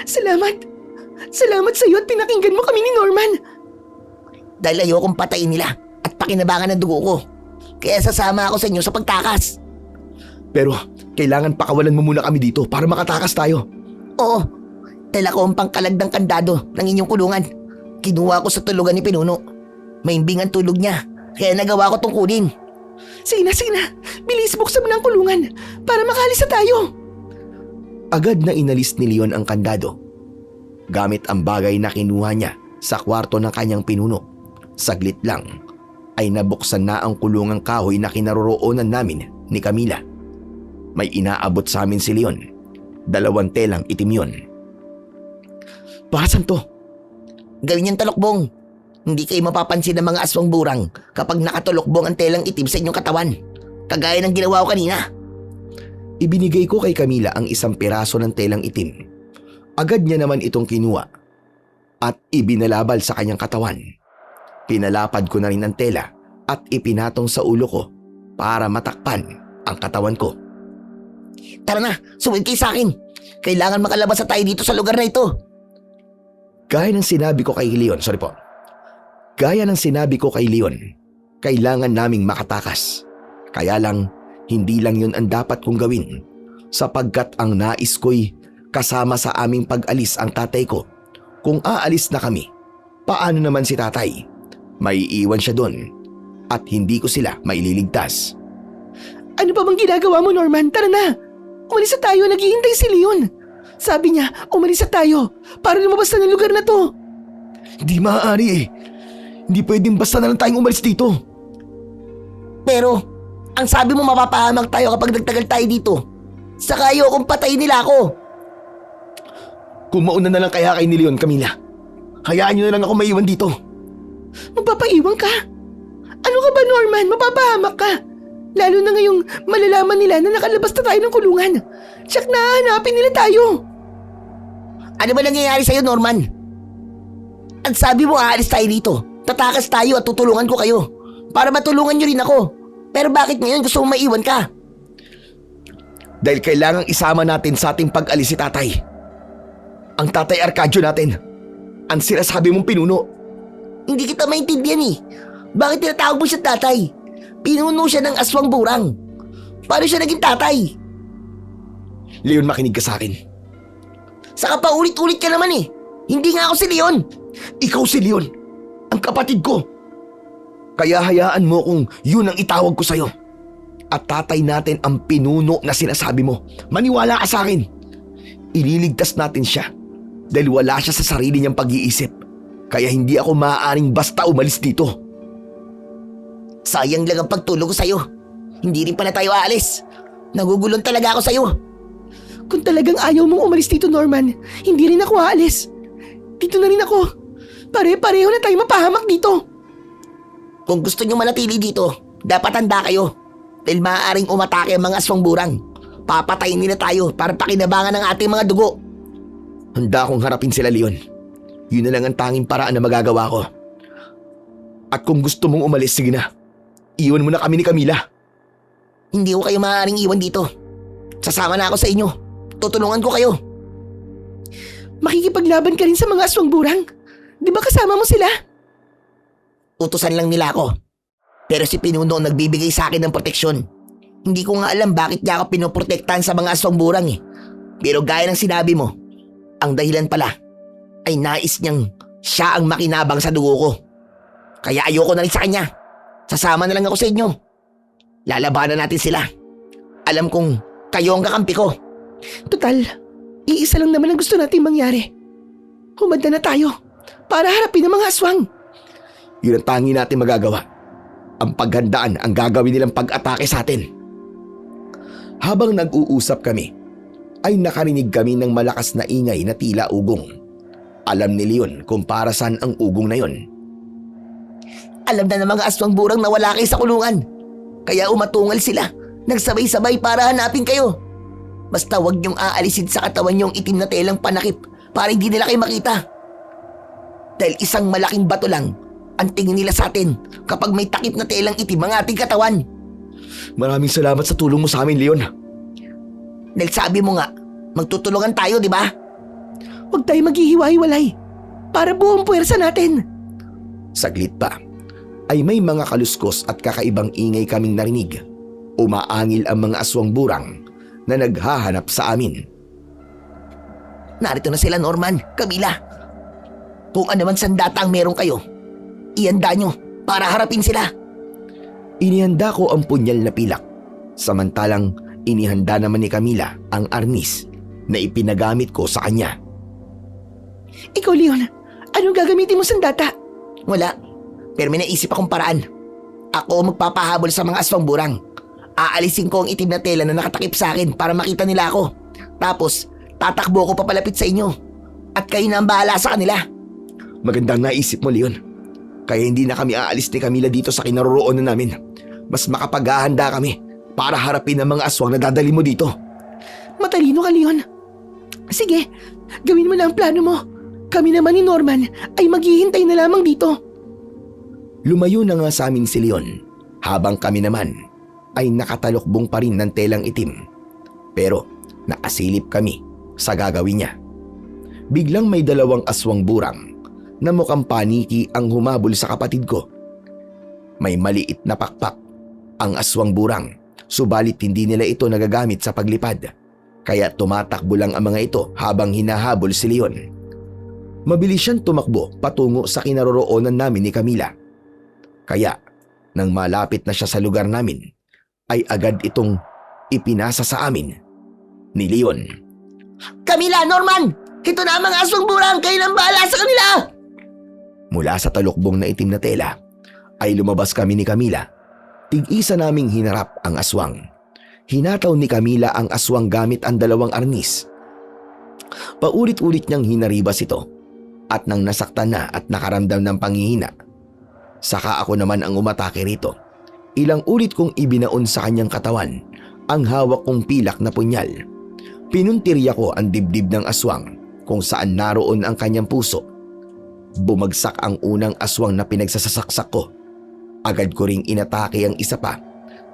Salamat. Salamat sa iyo at pinakinggan mo kami ni Norman. Dahil ayokong patayin nila at pakinabangan ng dugo ko. Kaya sasama ako sa inyo sa pagtakas. Pero kailangan pakawalan mo muna kami dito para makatakas tayo. Oo, dahil ako ang pangkalag ng kandado ng inyong kulungan. Kinuha ko sa tulugan ni Pinuno. Maimbing ang tulog niya, kaya nagawa ko tong kunin. Sige na. Bilis, buksan mo na ang kulungan para makalis na tayo. Agad na inalis ni Leon ang kandado. Gamit ang bagay na kinuha niya sa kwarto ng kanyang pinuno. Saglit lang ay nabuksan na ang kulungang kahoy na kinaroroonan namin ni Camila. May inaabot sa amin si Leon. 2 telang itim yun. Pasan to? Gawin niyang talokbong. Hindi kayo mapapansin ng mga aswang burang kapag nakatulokbong ang telang itim sa inyong katawan. Kagaya ng ginawa ko kanina. Ibinigay ko kay Camila ang 1 piraso ng telang itim. Agad niya naman itong kinuha at ibinalabal sa kanyang katawan. Pinalapad ko na rin ang tela at ipinatong sa ulo ko para matakpan ang katawan ko. Tara na, sumunod kayo sa akin. Kailangan makalabas na tayo dito sa lugar na ito. Gaya ng sinabi ko kay Leon, kailangan naming makatakas. Kaya lang, hindi lang yun ang dapat kong gawin. Sapagkat ang nais ko'y kasama sa aming pag-alis ang tatay ko. Kung aalis na kami, paano naman si tatay? May iiwan siya doon at hindi ko sila maililigtas. Ano pa bang ginagawa mo, Norman? Tara na. Umalis na tayo, naghihintay si Leon. Sabi niya, umalis na tayo para lumabas na ng lugar na to. Hindi maaari eh. Hindi pwedeng basta na lang tayong umalis dito. Pero, ang sabi mo mapapahamak tayo kapag nagtagal tayo dito. Saka ayokong patayin nila ako. Kung mauna na lang kaya kay ni Leon, Camila. Hayaan niyo na lang ako maiwan dito. Magpapaiwan ka? Ano ka ba, Norman? Mapapahamak ka. Lalo na ngayong malalaman nila na nakalabas na tayo ng kulungan. Tsak na hanapin nila tayo. Ano ba nangyayari sa'yo, Norman? At sabi mo aalis tayo dito. Tatakas tayo at tutulungan ko kayo. Para matulungan niyo rin ako. Pero bakit ngayon gusto mong maiwan ka? Dahil kailangang isama natin sa ating pag-alis si tatay. Ang tatay Arcadio natin. Ang sinasabi mong pinuno. Hindi kita maintindihan eh. Bakit tinatawag mo siya tatay? Pinuno siya ng aswang burang. Paano siya naging tatay? Leon, makinig ka sa akin. Saka paulit-ulit ka naman eh. Hindi nga ako si Leon. Ikaw si Leon. Ang kapatid ko. Kaya hayaan mo kung yun ang itawag ko sa'yo. At tatay natin ang pinuno na sinasabi mo. Maniwala ka sa akin. Ililigtas natin siya. Dahil wala siya sa sarili niyang pag-iisip. Kaya hindi ako maaaring basta umalis dito. Sayang lang ang pagtulog ko sa'yo. Hindi rin pala tayo aalis. Nagugulon talaga ako sa'yo. Kung talagang ayaw mong umalis dito, Norman, hindi rin ako aalis. Dito na rin ako. Pare-pareho na tayo mapahamak dito. Kung gusto nyo manatili dito, dapat handa kayo. Dahil maaaring umatake ang mga aswang burang. Papatayin nila tayo para pakinabangan ng ating mga dugo. Handa akong harapin sila, Leon. Yun na lang ang tanging paraan na magagawa ko. At kung gusto mong umalis, sige na. Iwan mo na kami ni Camila. Hindi ko kayo maaaring iwan dito. Sasama na ako sa inyo. Tutulungan ko kayo. Makikipaglaban ka rin sa mga aswang burang. Di ba kasama mo sila? Utusan lang nila ako. Pero si Pinuno ang nagbibigay sa akin ng proteksyon. Hindi ko nga alam bakit niya ako pinoprotektahan sa mga aswang burang eh. Pero gaya ng sinabi mo, ang dahilan pala ay nais niyang siya ang makinabang sa dugo ko. Kaya ayoko na rin sa kanya. Sasama na lang ako sa inyo. Lalabanan natin sila. Alam kong kayo ang kakampi ko. Total, iisa lang naman ang gusto natin mangyari. Humanda na tayo para harapin ang mga aswang. Yun ang tangi natin magagawa. Ang paghandaan ang gagawin nilang pag-atake sa atin. Habang nag-uusap kami, ay nakarinig kami ng malakas na ingay na tila ugong. Alam ni Leon kung para saan ang ugong na yon. Alam na ng mga aswang burang na wala kayo sa kulungan. Kaya umatungal sila. Nagsabay-sabay para hanapin kayo. Basta wag niyong aalisin sa katawan yung itim na telang panakip para hindi nila kayo makita. Dahil isang malaking bato lang ang tingin nila sa atin kapag may takip na telang itim ang ating katawan. Maraming salamat sa tulong mo sa amin, Leon. Dahil sabi mo nga, magtutulungan tayo, di ba? Huwag tayo maghihiwa-hiwalay para buong puwersa natin. Saglit pa, ay may mga kaluskos at kakaibang ingay kaming narinig. Umaangil ang mga aswang burang na naghahanap sa amin. Narito na sila, Norman, Camila. Kung ano man sandata ang meron kayo, ihanda nyo para harapin sila. Inihanda ko ang punyal na pilak. Samantalang inihanda naman ni Camila ang arnis na ipinagamit ko sa kanya. Ikaw, Leon, anong gagamitin mo sandata? Wala, pero may naisip akong paraan. Ako magpapahabol sa mga aswang burang. Aalisin ko ang itim na tela na nakatakip sa akin para makita nila ako. Tapos, tatakbo ko papalapit sa inyo. At kayo na ang bahala sa kanila. Magandang naisip mo, Leon. Kaya hindi na kami aalis ni Camila dito sa kinaroroonan namin. Mas makapaghahanda kami para harapin ang mga aswang na dadali mo dito. Matalino ka, Leon. Sige, gawin mo na ang plano mo. Kami naman ni Norman ay maghihintay na lamang dito. Lumayo na nga sa amin si Leon, habang kami naman ay nakatalokbong pa rin ng telang itim. Pero nakasilip kami sa gagawin niya. Biglang may dalawang aswang burang na mukhang paniki ang humabol sa kapatid ko. May maliit na pakpak ang aswang burang, subalit hindi nila ito nagagamit sa paglipad. Kaya tumatakbo lang ang mga ito habang hinahabol si Leon. Mabilis siyang tumakbo patungo sa kinaroroonan namin ni Camila. Kaya nang malapit na siya sa lugar namin, ay agad itong ipinasa sa amin ni Leon. Camila, Norman! Ito na ang mga aswang burang! Kayo nang bahala sa kanila! Mula sa talukbong na itim na tela, ay lumabas kami ni Camila. Tig-isa naming hinarap ang aswang. Hinataw ni Camila ang aswang gamit ang dalawang arnis. Paulit-ulit niyang hinaribas ito. At nang nasaktan na at nakaramdam ng panghihina, saka ako naman ang umatake rito. Ilang ulit kong ibinaon sa kanyang katawan ang hawak kong pilak na punyal. Pinuntirya ko ang dibdib ng aswang kung saan naroon ang kanyang puso. Bumagsak ang unang aswang na pinagsasasaksak ko. Agad ko ring inatake ang isa pa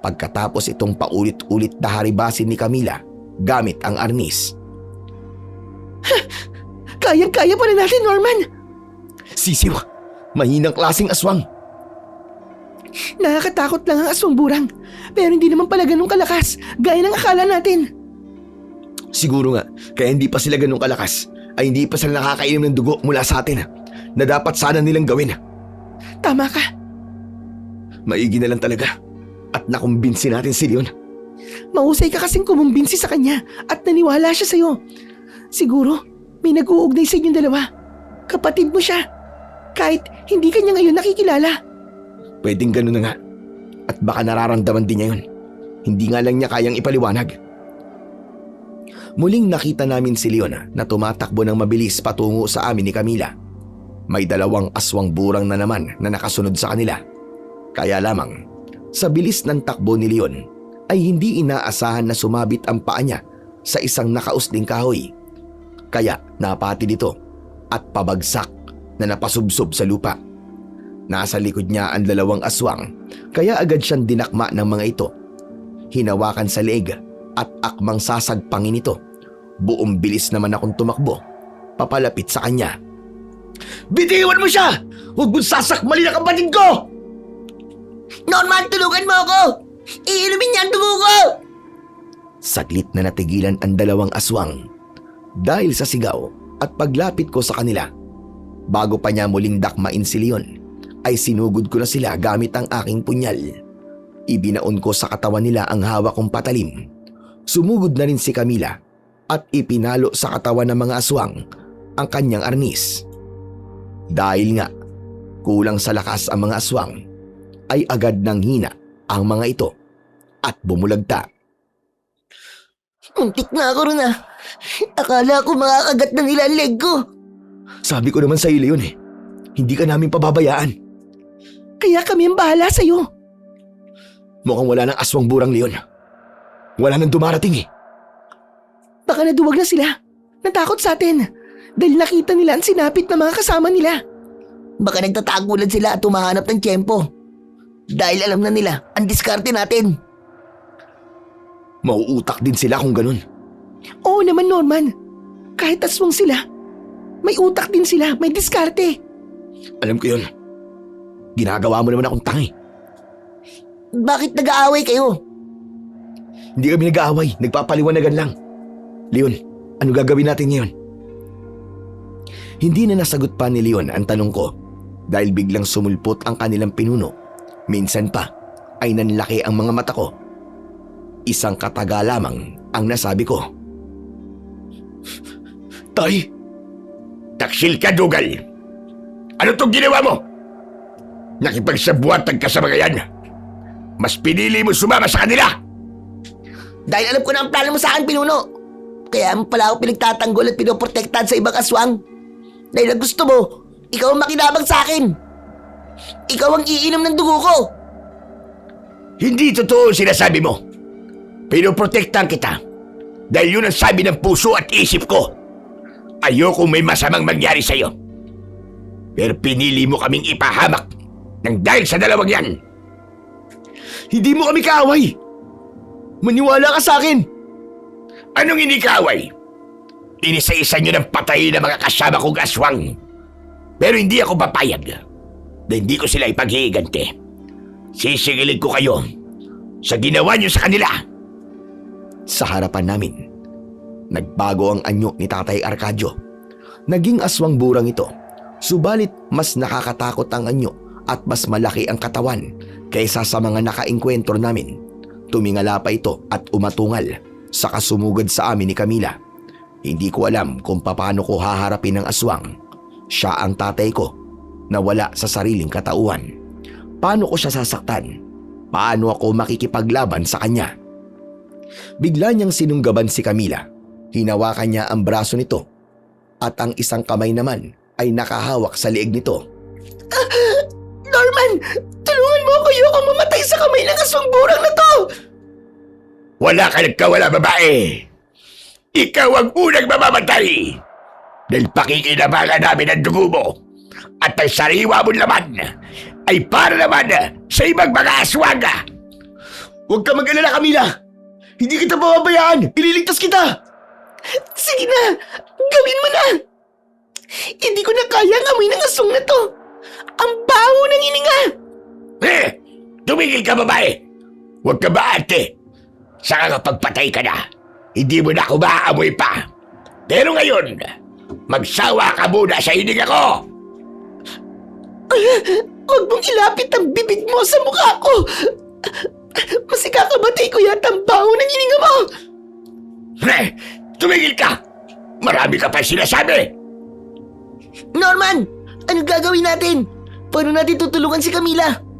pagkatapos itong paulit-ulit na haribasin ni Camila gamit ang arnis. Kayang-kaya pa rin natin, Norman. Sisiw! Mahinang klaseng aswang! Nakakatakot lang ang aswang burang. Pero hindi naman pala ganun kalakas, gaya ng akala natin. Siguro nga, kaya hindi pa sila ganun kalakas ay hindi pa sila nakakainom ng dugo mula sa atin na dapat sana nilang gawin. Tama ka. Maigi na lang talaga at nakumbinsi natin si Leon. Mahusay ka kasing kumumbinsi sa kanya at naniwala siya sa'yo. Siguro, may nag-uugnay sa inyong dalawa. Kapatid mo siya. Kahit hindi kanya ngayon nakikilala. Pwedeng ganun na nga. At baka nararamdaman din niya yun. Hindi nga lang niya kayang ipaliwanag. Muling nakita namin si Leon na tumatakbo ng mabilis patungo sa amin ni Camila. May 2 aswang burang na naman na nakasunod sa kanila. Kaya lamang, sa bilis ng takbo ni Leon ay hindi inaasahan na sumabit ang paa niya sa isang nakausling kahoy. Kaya napati dito at pabagsak na napasubsob sa lupa. Nasa likod niya ang 2 aswang kaya agad siyang dinakma ng mga ito. Hinawakan sa leeg at akmang sasagpangin ito. Buong bilis naman akong tumakbo papalapit sa kanya. Bitiwan mo siya! Huwag mong sasakmalin ang kapatid ko! Norman, tulungan mo ako! Iinumin niya ang dugo ko! Saglit na natigilan ang 2 aswang dahil sa sigaw at paglapit ko sa kanila. Bago pa niya muling dakmain si Leon, ay sinugod ko na sila gamit ang aking punyal. Ibinaon ko sa katawan nila ang hawak kong patalim. Sumugod na rin si Camila at ipinalo sa katawan ng mga aswang ang kanyang arnis. Dahil nga kulang sa lakas ang mga aswang, ay agad nang hina ang mga ito at bumulagta. Muntik na ako rin ah. Akala ko makakagat na nila ang leg ko. Sabi ko naman sa iyo, Leon hindi ka namin pababayaan. Kaya kami ang bahala sa'yo. Mukhang wala ng aswang burang, Leon. Wala nang dumarating Baka naduwag na sila. Natakot sa atin. Dahil nakita nila ang sinapit na mga kasama nila. Baka nagtatago lang sila at humahanap ng tiyempo. Dahil alam na nila ang diskarte natin. Mauutak din sila kung ganun. Oo naman, Norman. Kahit aswang sila, may utak din sila, may diskarte. Alam ko yun. Ginagawa mo naman akong tangi. Bakit nag-aaway kayo? Hindi kami nag-aaway, nagpapaliwanagan lang. Leon, ano gagawin natin ngayon? Hindi na nasagot pa ni Leon ang tanong ko dahil biglang sumulpot ang kanilang pinuno. Minsan pa ay nanlaki ang mga mata ko. Isang kataga lamang ang nasabi ko. Tay! Taksil ka, Dugal! Ano tong ginawa mo? Nakipagsabuatan ka sa mga yan. Mas pinili mo sumama sa kanila! Dahil alam ko na ang plano mo sa akin, pinuno. Kaya mo pala ako pinagtatanggol at pinoprotektahan sa ibang aswang. Dahil ang gusto mo, ikaw ang makinabang sa akin. Ikaw ang iinom ng dugo ko. Hindi totoo sinasabi mo. Pinoprotektahan kita. Dahil yun ang sabi ng puso at isip ko. Ayokong may masamang mangyari sa'yo. Pero pinili mo kaming ipahamak nang dahil sa 2 yan. Hindi mo kami kaaway! Maniwala ka sa akin! Anong hindi kaaway? Inisa-isa nyo ng patay na mga kasama kong aswang. Pero hindi ako papayag na hindi ko sila ipaghihiganti. Sisigilin ko kayo sa ginawa nyo sa kanila. Sa harapan namin, nagbago ang anyo ni Tatay Arcadio. Naging aswang burang ito, subalit mas nakakatakot ang anyo at mas malaki ang katawan kaysa sa mga nakaengkwentro namin. Tumingala pa ito at umatungal sa kasumugad sa amin ni Camila. Hindi ko alam kung paano ko haharapin ang aswang. Siya ang tatay ko na wala sa sariling katauhan. Paano ko siya sasaktan? Paano ako makikipaglaban sa kanya? Bigla niyang sinunggaban si Camila. Hinawakan niya ang braso nito at ang isang kamay naman ay nakahawak sa leeg nito. Norman, tulungan mo ako. Ayokong mamatay sa kamay ng aswang burang na to. Wala ka nagkawala, babae. Ikaw ang unang mamamatay. Dahil pakikinabangan namin ang dugo mo at ang sariwa mong laman ay para naman sa ibang mga aswaga. Huwag ka mag-alala, Camila! Hindi kita pababayaan! Ililigtas kita! Sige na, gawin mo na. Hindi ko na kaya ang amoy ng aswang na to. Ang baho ng hininga. Tumigil ka, babae. Huwag ka maarte. Saka kapag patay ka na, hindi mo na ako maaamoy pa. Pero ngayon, magsawa ka muna sa hininga ko. Huwag mong ilapit ang bibig mo sa mukha ko. Mas ikakabatay ko yata ang baho ng hininga mo. Tumigil ka. Marami ka pa sinasabi. Norman, anong gagawin natin? Paano natin tutulungan si Camila?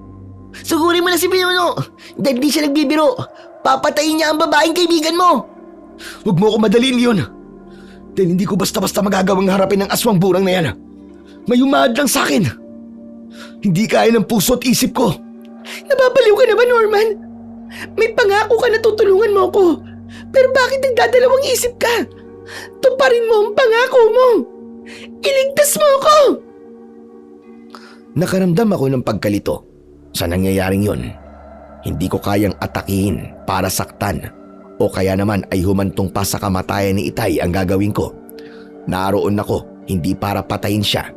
Sugurin mo na si Pinuno. Dahil di siya nagbibiro. Papatayin niya ang babaeng kaibigan mo. Huwag mo ako madaliin, Leon. Dahil hindi ko basta-basta magagawang harapin ang aswang burang na yan. May umahad lang sa akin. Hindi kaya ng puso at isip ko. Nababaliw ka na ba, Norman? May pangako ka na tutulungan mo ko. Pero bakit nagdadalawang isip ka? Tuparin mo ang pangako mo. Iligtas mo ako! Nakaramdam ako ng pagkalito sa nangyayaring yun. Hindi ko kayang atakihin para saktan o kaya naman ay humantong pa sa kamatayan ni Itay ang gagawin ko. Naroon ako hindi para patayin siya,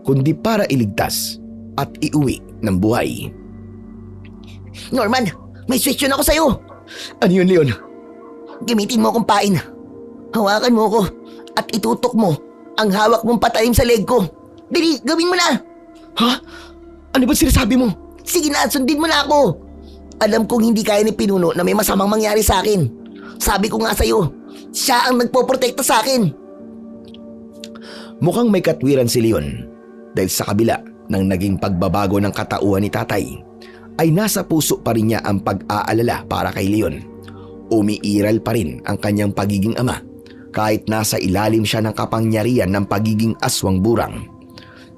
kundi para iligtas at iuwi ng buhay. Norman, may question ako sa'yo. Ano yun, Leon? Gamitin mo akong pain. Hawakan mo ko at itutok mo ang hawak mong patalim sa leg ko. Dali, gawin mo na. Ha? Ano ba sinasabi mo? Sige na, sundin mo na ako. Alam kong hindi kaya ni Pinuno na may masamang mangyari sa akin. Sabi ko nga sa'yo, siya ang nagpoprotekta sa akin. Mukhang may katwiran si Leon dahil sa kabila ng naging pagbabago ng katauhan ni tatay, ay nasa puso pa rin niya ang pag-aalala para kay Leon. Umiiral pa rin ang kanyang pagiging ama kahit nasa ilalim siya ng kapangyarihan ng pagiging aswang burang.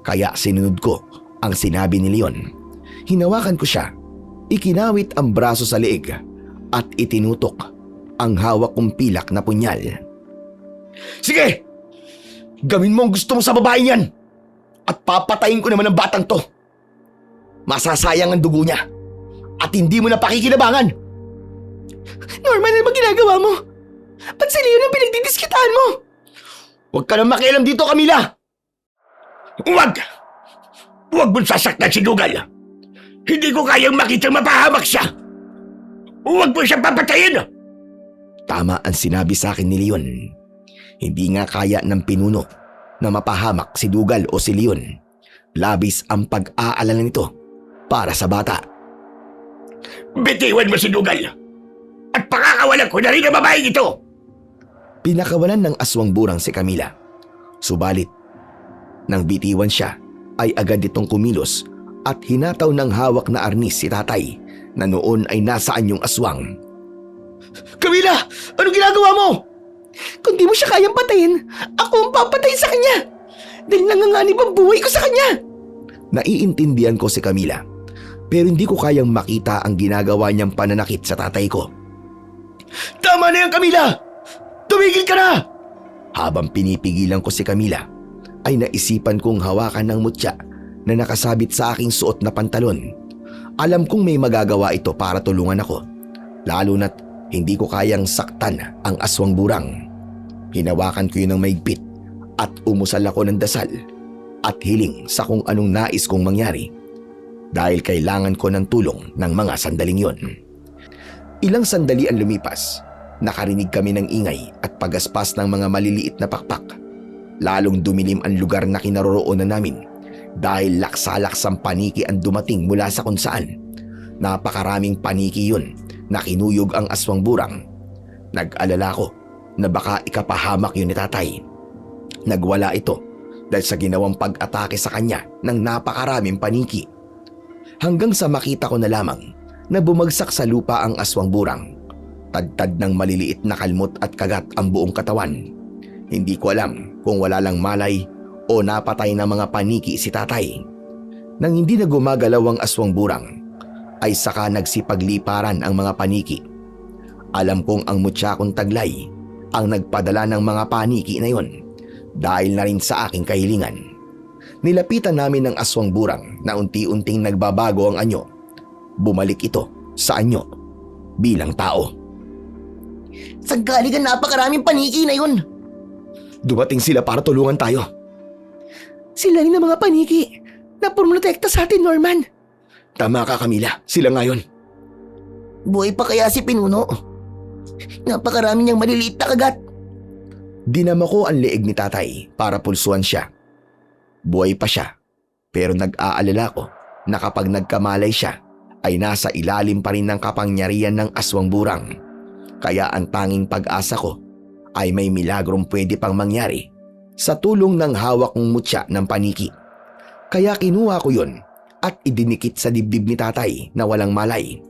Kaya sinunod ko ang sinabi ni Leon. Hinawakan ko siya, ikinawit ang braso sa leeg at itinutok ang hawak kong pilak na punyal. Sige! Gawin mo ang gusto mo sa babaeng yan at papatayin ko naman ang batang to. Masasayang ang dugo niya at hindi mo na pakikinabangan. Norman, ano ba ginagawa mo? Ba't si Leon ang pinagdidiskitaan mo? Huwag ka nang makialam dito, Camila. Huwag! Huwag mong sasaktan si Dugal. Hindi ko kayang makitang mapahamak siya. Huwag mo siyang papatayin. Tama ang sinabi sa akin ni Leon. Hindi nga kaya ng Pinuno na mapahamak si Dugal o si Leon. Labis ang pag-aalala nito para sa bata. Bitiwan mo si Dugal. At pakakawalan ko na rin ang babaeng ito. Pinakawalan ng aswang burang si Camila. Subalit, nang bitiwan siya, ay agad itong kumilos at hinataw ng hawak na arnis si tatay na noon ay nasaan yung aswang. Camila! Anong ginagawa mo? Kung di mo siya kayang patayin, ako ang papatayin sa kanya. Dahil nanganganib ang buhay ko sa kanya. Naiintindihan ko si Camila, pero hindi ko kayang makita ang ginagawa niyang pananakit sa tatay ko. Tama na yan, Camila! Tumigil ka na! Habang pinipigilan ko si Camila, ay naisipan kong hawakan ng mutya na nakasabit sa aking suot na pantalon. Alam kong may magagawa ito para tulungan ako, lalo na't hindi ko kayang saktan ang aswang burang. Hinawakan ko yun ng maigpit at umusal ako ng dasal at hiling sa kung anong nais kong mangyari dahil kailangan ko ng tulong ng mga sandaling yon. Ilang sandali ang lumipas, nakarinig kami ng ingay at pagaspas ng mga maliliit na pakpak. Lalong dumilim ang lugar na kinaroroonan namin dahil laksa-laksang paniki ang dumating mula sa kung saan. Napakaraming paniki yun na kinuyog ang aswang burang. Nag-alala ko na baka ikapahamak yun ni tatay. Nagwala ito dahil sa ginawang pag-atake sa kanya ng napakaraming paniki. Hanggang sa makita ko na lamang na bumagsak sa lupa ang aswang burang. Tadtad ng maliliit na kalmot at kagat ang buong katawan. Hindi ko alam kung wala lang malay o napatay na mga paniki si tatay. Nang hindi na gumagalaw ang aswang burang, ay saka nagsipagliparan ang mga paniki. Alam kong ang mutya kong taglay ang nagpadala ng mga paniki na yon dahil na rin sa aking kahilingan. Nilapitan namin ng aswang burang na unti-unting nagbabago ang anyo. Bumalik ito sa anyo bilang tao. Saan galing ang napakaraming paniki na yun? Dumating sila para tulungan tayo. Sila rin ang mga paniki na pumuprotekta sa atin, Norman. Tama ka, Camila. Sila ngayon. Buhay pa kaya si Pinuno? Napakarami niyang maliliit na kagat. Dinama ko ang leeg ni tatay para pulsuan siya. Buhay pa siya, pero nag-aalala ko na kapag nagkamalay siya, ay nasa ilalim pa rin ng kapangyarihan ng aswang burang. Kaya ang tanging pag-asa ko ay may milagrong pwede pang mangyari sa tulong ng hawak kong mutya ng paniki. Kaya kinuha ko yun at idinikit sa dibdib ni tatay na walang malay.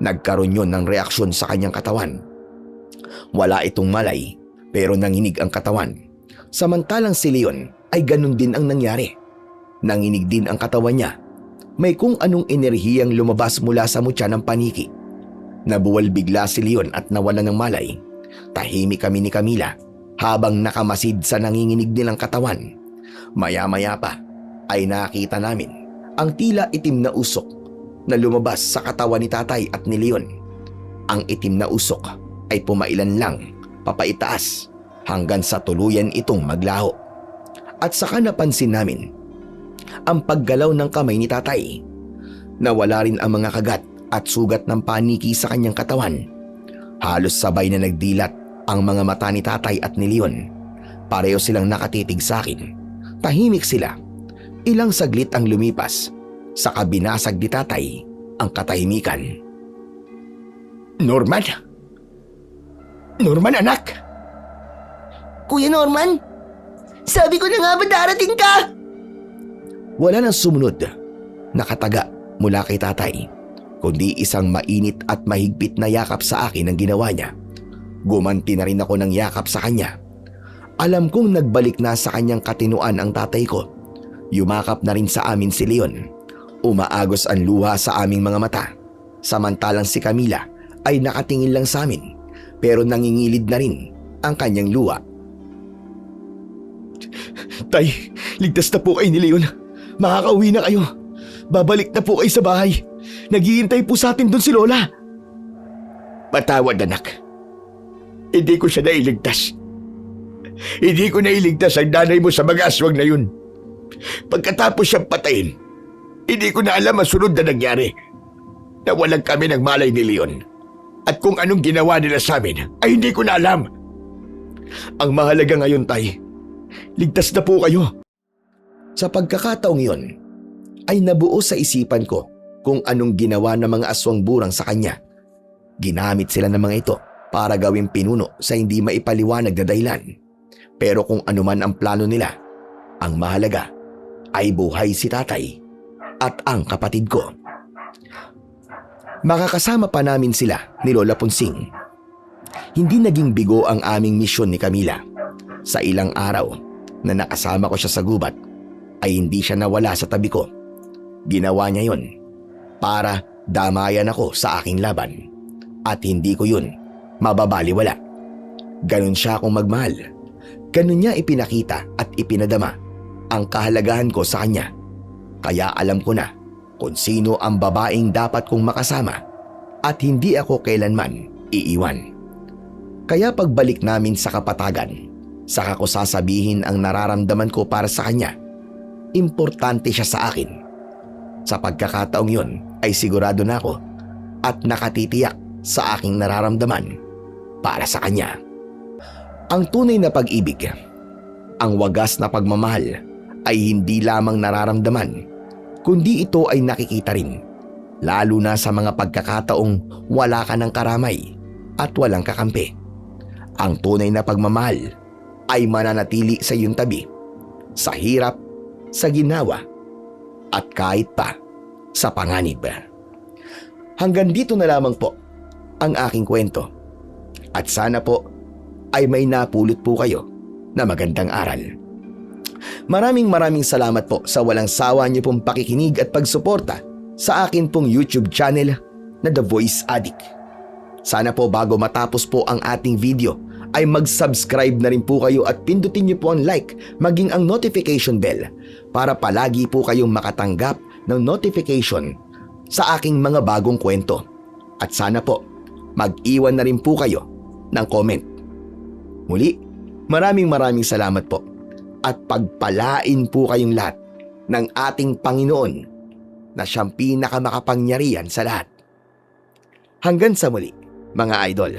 Nagkaroon yun ng reaksyon sa kanyang katawan. Wala itong malay pero nanginig ang katawan. Samantalang si Leon ay ganun din ang nangyari. Nanginig din ang katawan niya. May kung anong enerhiyang lumabas mula sa mutya ng paniki. Nabuwal bigla si Leon at nawala ng malay. Tahimik kami ni Camila habang nakamasid sa nanginginig nilang katawan. Maya-maya pa ay nakita namin ang tila itim na usok na lumabas sa katawan ni tatay at ni Leon. Ang itim na usok ay pumailan lang papaitaas hanggang sa tuluyan itong maglaho. At saka napansin namin ang paggalaw ng kamay ni tatay. Nawala rin ang mga kagat at sugat ng paniki sa kanyang katawan. Halos sabay na nagdilat ang mga mata ni tatay at ni Leon. Pareho silang nakatitig sa akin. Tahimik sila. Ilang saglit ang lumipas. Saka binasag ni tatay ang katahimikan. Norman? Norman, anak? Kuya Norman, sabi ko na nga ba darating ka? Wala nang sumunod na kataga mula kay tatay, kundi isang mainit at mahigpit na yakap sa akin ang ginawa niya. Gumanti na rin ako ng yakap sa kanya. Alam kong nagbalik na sa kanyang katinuan ang tatay ko. Yumakap na rin sa amin si Leon. Umaagos ang luha sa aming mga mata. Samantalang si Camila ay nakatingin lang sa amin, pero nangingilid na rin ang kanyang luha. Tay, ligtas na po kayo ni Leon. Makakauwi na kayo. Babalik na po kayo sa bahay. Naghihintay po sa atin doon si Lola. Patawad, anak. Hindi ko siya nailigtas. Hindi ko nailigtas ang nanay mo sa mga aswang na yun. Pagkatapos siyang patayin, hindi ko na alam ang sunod na nangyari. Nawalan kami ng malay ni Leon. At kung anong ginawa nila sa amin, ay hindi ko na alam. Ang mahalaga ngayon, Tay, ligtas na po kayo. Sa pagkakataong iyon, ay nabuo sa isipan ko kung anong ginawa ng mga aswang burang sa kanya. Ginamit sila ng mga ito para gawing pinuno sa hindi maipaliwanag na dahilan. Pero kung anuman ang plano nila, ang mahalaga ay buhay si tatay at ang kapatid ko. Makakasama pa namin sila ni Lola Ponsing. Hindi naging bigo ang aming misyon ni Camila. Sa ilang araw na nakasama ko siya sa gubat, ay hindi siya nawala sa tabi ko. Ginawa niya yon para damayan ako sa aking laban. At hindi ko yun mababaliwala. Ganun siya akong magmahal. Ganun niya ipinakita at ipinadama ang kahalagahan ko sa kanya. Kaya alam ko na kung sino ang babaeng dapat kong makasama at hindi ako kailanman iiwan. Kaya pagbalik namin sa kapatagan, saka ko sasabihin ang nararamdaman ko para sa kanya. Importante siya sa akin. Sa pagkakataong yun ay sigurado na ako at nakatitiyak sa aking nararamdaman para sa kanya. Ang tunay na pag-ibig, ang wagas na pagmamahal ay hindi lamang nararamdaman, kundi ito ay nakikita rin, lalo na sa mga pagkakataong wala ka ng karamay at walang kakampi. Ang tunay na pagmamahal ay mananatili sa iyong tabi, sa hirap, sa ginawa, at kahit pa sa panganib. Hanggang dito na lamang po ang aking kwento. At sana po ay may napulot po kayo na magandang aral. Maraming salamat po sa walang sawa niyo pong pakikinig at pagsuporta sa akin pong YouTube channel na The Voice Addict. Sana po bago matapos po ang ating video ay mag-subscribe na rin po kayo at pindutin niyo po ang like maging ang notification bell para palagi po kayong makatanggap ng notification sa aking mga bagong kwento. At sana po mag-iwan na rin po kayo ng comment. Muli, maraming salamat po at pagpalain po kayong lahat ng ating Panginoon na siyang pinakamakapangyarihan sa lahat. Hanggang sa muli, mga idol.